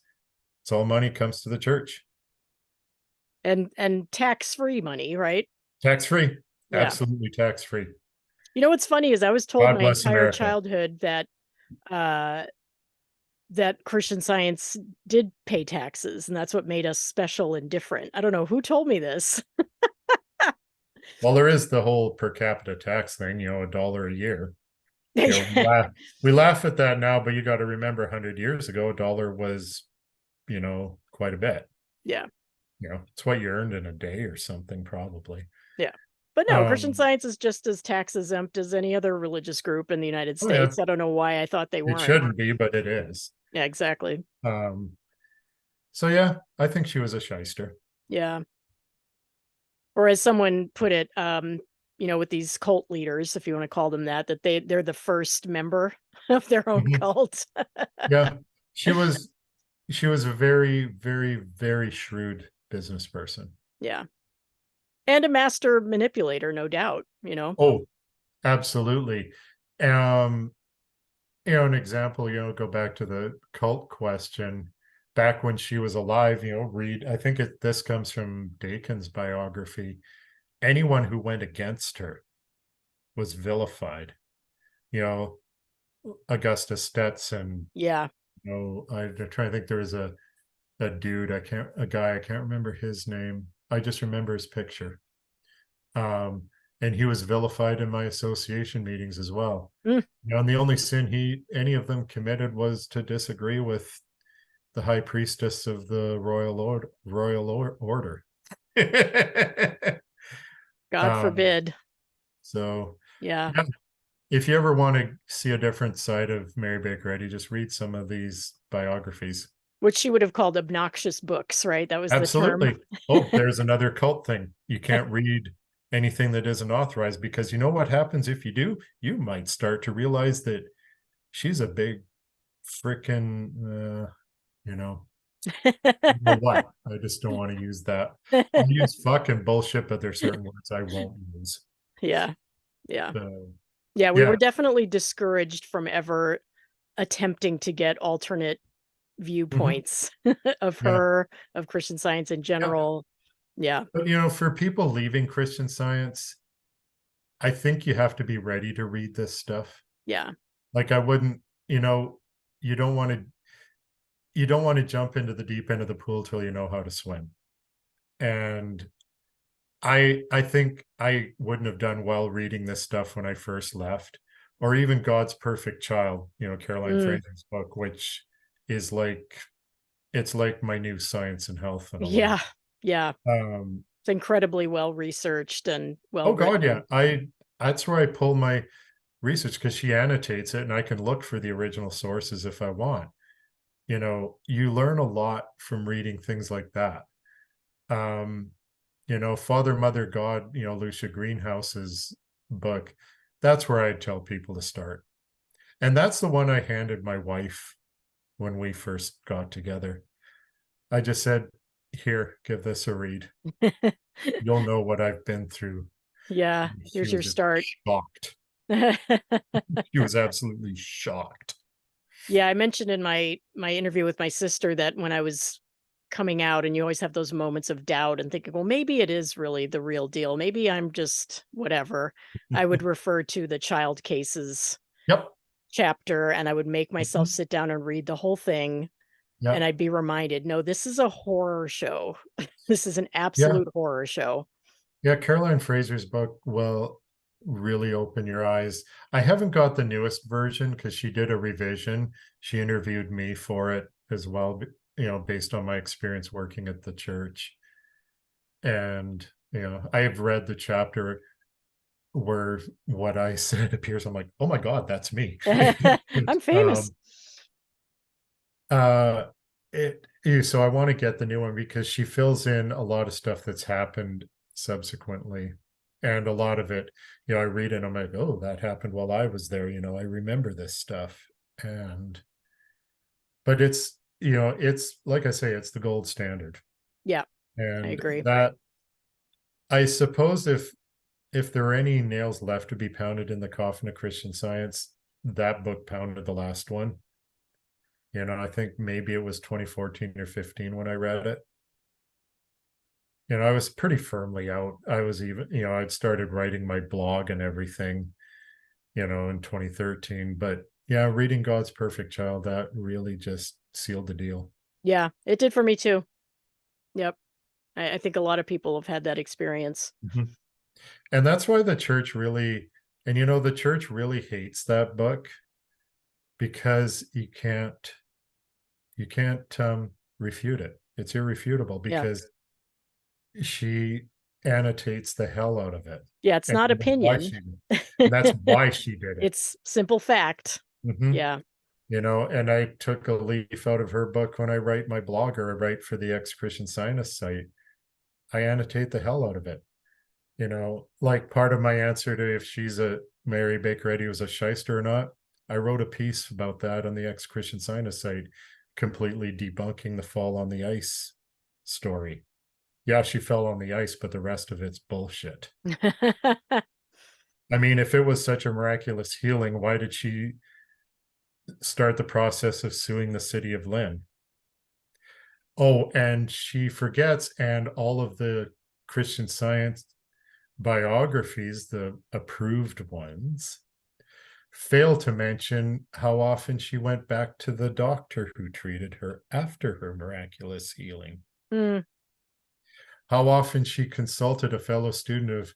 S2: It's all money comes to the church.
S1: And tax-free money, right?
S2: Tax-free.
S1: Yeah.
S2: Absolutely tax-free.
S1: What's funny is I was told
S2: God
S1: my
S2: bless
S1: entire
S2: America.
S1: childhood that that Christian Science did pay taxes, and that's what made us special and different. I don't know who told me this.
S2: Well, there is the whole per capita tax thing, $1 a year. We laugh at that now, but you got to remember 100 years ago, $1 was, quite a bit.
S1: Yeah.
S2: It's what you earned in a day or something, probably.
S1: Yeah. But no, Christian Science is just as tax exempt as any other religious group in the United States.
S2: Yeah.
S1: I don't know why I thought they weren't.
S2: It shouldn't be, but it is.
S1: Yeah, exactly.
S2: So yeah, I think she was a shyster.
S1: Yeah. Or as someone put it, with these cult leaders, if you want to call them that they're the first member of their own cult.
S2: Yeah. She was a very, very, very shrewd business person.
S1: Yeah. And a master manipulator, no doubt,
S2: Oh, absolutely. An example, go back to the cult question. Back when she was alive, I think this comes from Dakin's biography. Anyone who went against her was vilified. Augustus Stetson.
S1: Yeah.
S2: I'm trying to think. There was a dude, a guy, I can't remember his name. I just remember his picture. And he was vilified in my association meetings as well. And the only sin any of them committed was to disagree with the high priestess of the royal order.
S1: God forbid.
S2: So
S1: yeah.
S2: If you ever want to see a different side of Mary Baker Eddy, just read some of these biographies.
S1: Which she would have called obnoxious books, right? That was
S2: absolutely.
S1: The term.
S2: Oh, there's another cult thing. You can't read anything that isn't authorized, because you know what happens if you do? You might start to realize that she's a big freaking, you know, what? I just don't want to use that. I'll use fucking bullshit, but there's certain words I won't use.
S1: Yeah. Yeah.
S2: So,
S1: Yeah, we
S2: yeah.
S1: were definitely discouraged from ever attempting to get alternate
S2: Mhm.
S1: viewpoints of
S2: Yeah.
S1: her, of Christian Science in
S2: Yeah.
S1: general. Yeah.
S2: But, for people leaving Christian Science, I think you have to be ready to read this stuff.
S1: Yeah.
S2: Like, I wouldn't, you know, you don't want to jump into the deep end of the pool till you know how to swim. And I think I wouldn't have done well reading this stuff when I first left, or even God's Perfect Child, Caroline
S1: Mm,
S2: Fraser's book, which is like, it's like my new Science and Health in a way.
S1: yeah. Yeah.
S2: Um,
S1: It's incredibly well researched and well
S2: oh God, yeah.
S1: written.
S2: That's where I pull my research, because she annotates it and I can look for the original sources if I want. You learn a lot from reading things like that. Um, Father, Mother, God, Lucia Greenhouse's book, that's where I tell people to start. And that's the one I handed my wife when we first got together. I just said, here, give this a read. You'll know what I've been through.
S1: Yeah,
S2: She
S1: here's
S2: was
S1: your
S2: just
S1: start.
S2: shocked. She was absolutely shocked.
S1: Yeah, I mentioned in my interview with my sister that when I was coming out, and you always have those moments of doubt and thinking, well, maybe it is really the real deal. Maybe I'm just whatever. I would refer to the child cases
S2: Yep.
S1: chapter, and I would make myself
S2: Mhm.
S1: sit down and read the whole thing, and
S2: Yep.
S1: I'd be reminded, no, this is a horror show. This is an
S2: Yeah.
S1: absolute horror show.
S2: Yeah. Caroline Fraser's book will really open your eyes. I haven't got the newest version because she did a revision. She interviewed me for it as well, based on my experience working at the church. And, I have read the chapter where what I said appears. I'm like, oh my God, that's me.
S1: I'm famous.
S2: um, uh, so I want to get the new one because she fills in a lot of stuff that's happened subsequently. And a lot of it, I read it and I'm like, oh, that happened while I was there. I remember this stuff. And, but it's like I say, it's the gold standard.
S1: Yeah, I
S2: And
S1: agree.
S2: that, I suppose, if there are any nails left to be pounded in the coffin of Christian Science, that book pounded the last one. I think maybe it was 2014 or 15 when I read it. I was pretty firmly out. I was even, I'd started writing my blog and everything, in 2013. But yeah, reading God's Perfect Child, that really just sealed the deal.
S1: Yeah, it did for me too. Yep. I think a lot of people have had that experience.
S2: Mhm. And that's why the church really, and the church really hates that book, because you can't refute it. It's irrefutable
S1: Yeah.
S2: because she annotates the hell out of it.
S1: Yeah, it's
S2: And
S1: not
S2: that's why
S1: opinion.
S2: she and that's why she did it.
S1: It's simple fact.
S2: Mhm.
S1: Yeah.
S2: And I took a leaf out of her book when I write my blog, or I write for the Ex-Christian Scientist site. I annotate the hell out of it. Like, part of my answer to if she's a Mary Baker Eddy was a shyster or not, I wrote a piece about that on the Ex-Christian Scientist site, completely debunking the fall on the ice story. Yeah, she fell on the ice, but the rest of it's bullshit. I mean, if it was such a miraculous healing, why did she start the process of suing the city of Lynn? Oh, and she forgets, and all of the Christian Science biographies, the approved ones, fail to mention how often she went back to the doctor who treated her after her miraculous healing,
S1: Mm,
S2: how often she consulted a fellow student of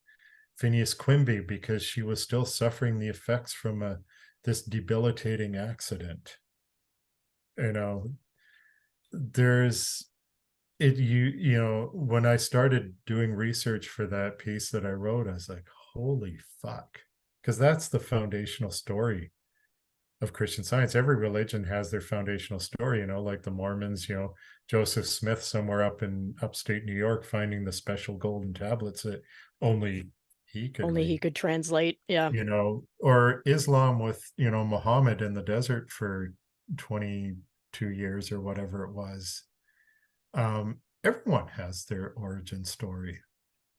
S2: Phineas Quimby because she was still suffering the effects from this debilitating accident. You know, there's when I started doing research for that piece that I wrote, I was like, holy fuck. Because that's the foundational story of Christian Science. Every religion has their foundational story, like the Mormons, Joseph Smith somewhere up in upstate New York finding the special golden tablets that only he could
S1: Only he
S2: read,
S1: could translate. Yeah.
S2: or Islam with, Muhammad in the desert for 22 years or whatever it was. Everyone has their origin story.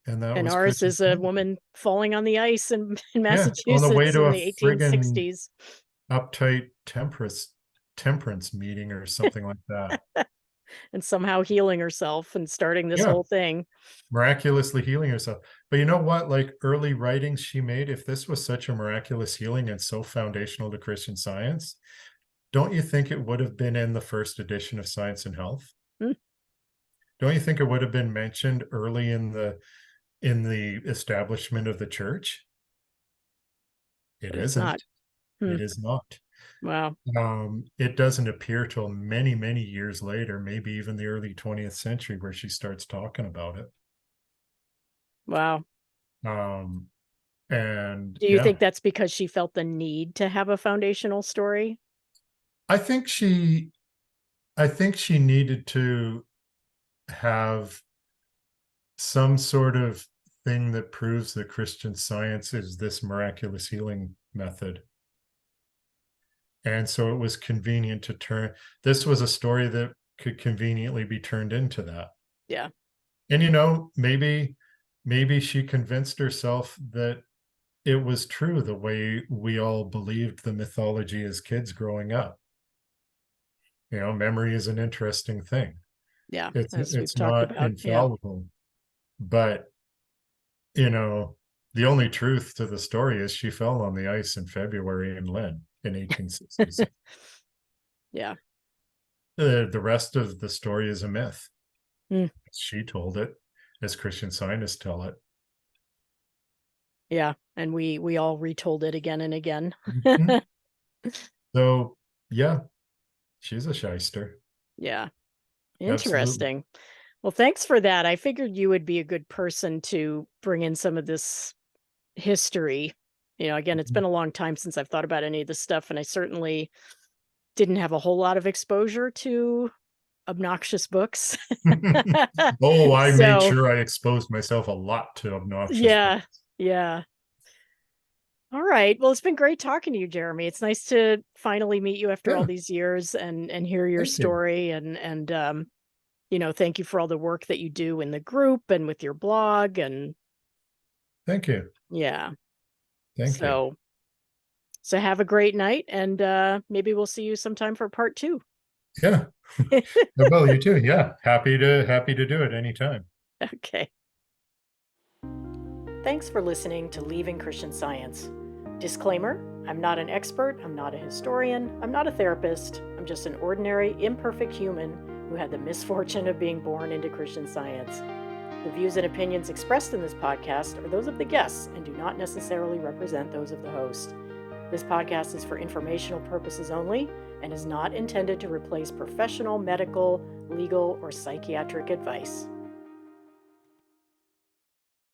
S2: And that
S1: And
S2: was
S1: ours
S2: Christian
S1: is a
S2: Science.
S1: woman falling on the ice in
S2: Yeah, on the way
S1: Massachusetts
S2: to
S1: in
S2: a
S1: the
S2: friggin'
S1: 1860s.
S2: uptight temperance meeting or something like that.
S1: And somehow healing herself and starting this
S2: Yeah,
S1: whole thing.
S2: miraculously healing herself. But you know what? Like early writings she made, if this was such a miraculous healing and so foundational to Christian Science, don't you think it would have been in the first edition of Science and Health?
S1: Hmm.
S2: Don't you think it would have been mentioned early in the establishment of the church? It
S1: But it's not.
S2: isn't.
S1: Hmm.
S2: It is not.
S1: Wow.
S2: It doesn't appear till many, many years later, maybe even the early 20th century, where she starts talking about it.
S1: Wow.
S2: Um, and
S1: Do you
S2: yeah,
S1: think that's because she felt the need to have a foundational story?
S2: I think she, I think she needed to have some sort of thing that proves that Christian Science is this miraculous healing method. And so it was convenient to this was a story that could conveniently be turned into that.
S1: Yeah.
S2: And maybe she convinced herself that it was true the way we all believed the mythology as kids growing up. Memory is an interesting thing.
S1: Yeah.
S2: It's
S1: As we've
S2: it's
S1: talked
S2: not
S1: about. Yeah.
S2: infallible, but you know, the only truth to the story is she fell on the ice in February in Lynn in 1866.
S1: Yeah.
S2: The rest of the story is a myth.
S1: Hmm.
S2: She told it, as Christian Scientists tell it.
S1: Yeah. And we all retold it again and again.
S2: Mhm. So, yeah, she's a shyster.
S1: Yeah.
S2: Absolutely.
S1: Interesting. Well, thanks for that. I figured you would be a good person to bring in some of this history. Again, it's
S2: Mhm.
S1: been a long time since I've thought about any of this stuff, and I certainly didn't have a whole lot of exposure to obnoxious books.
S2: Oh, I made
S1: So,
S2: sure I exposed myself a lot to obnoxious
S1: yeah,
S2: books.
S1: yeah. All right. Well, it's been great talking to you, Jeremy. It's nice to finally meet you after all
S2: Yeah,
S1: these years and hear your
S2: thank you.
S1: story and thank you for all the work that you do in the group and with your blog and
S2: Thank you.
S1: yeah.
S2: Thank you.
S1: So so have a great night and maybe we'll see you sometime for part 2.
S2: Yeah. Well, you too. Yeah. Happy to do it anytime.
S1: Okay. Thanks for listening to Leaving Christian Science. Disclaimer, I'm not an expert, I'm not a historian, I'm not a therapist, I'm just an ordinary, imperfect human who had the misfortune of being born into Christian Science. The views and opinions expressed in this podcast are those of the guests and do not necessarily represent those of the host. This podcast is for informational purposes only and is not intended to replace professional, medical, legal, or psychiatric advice.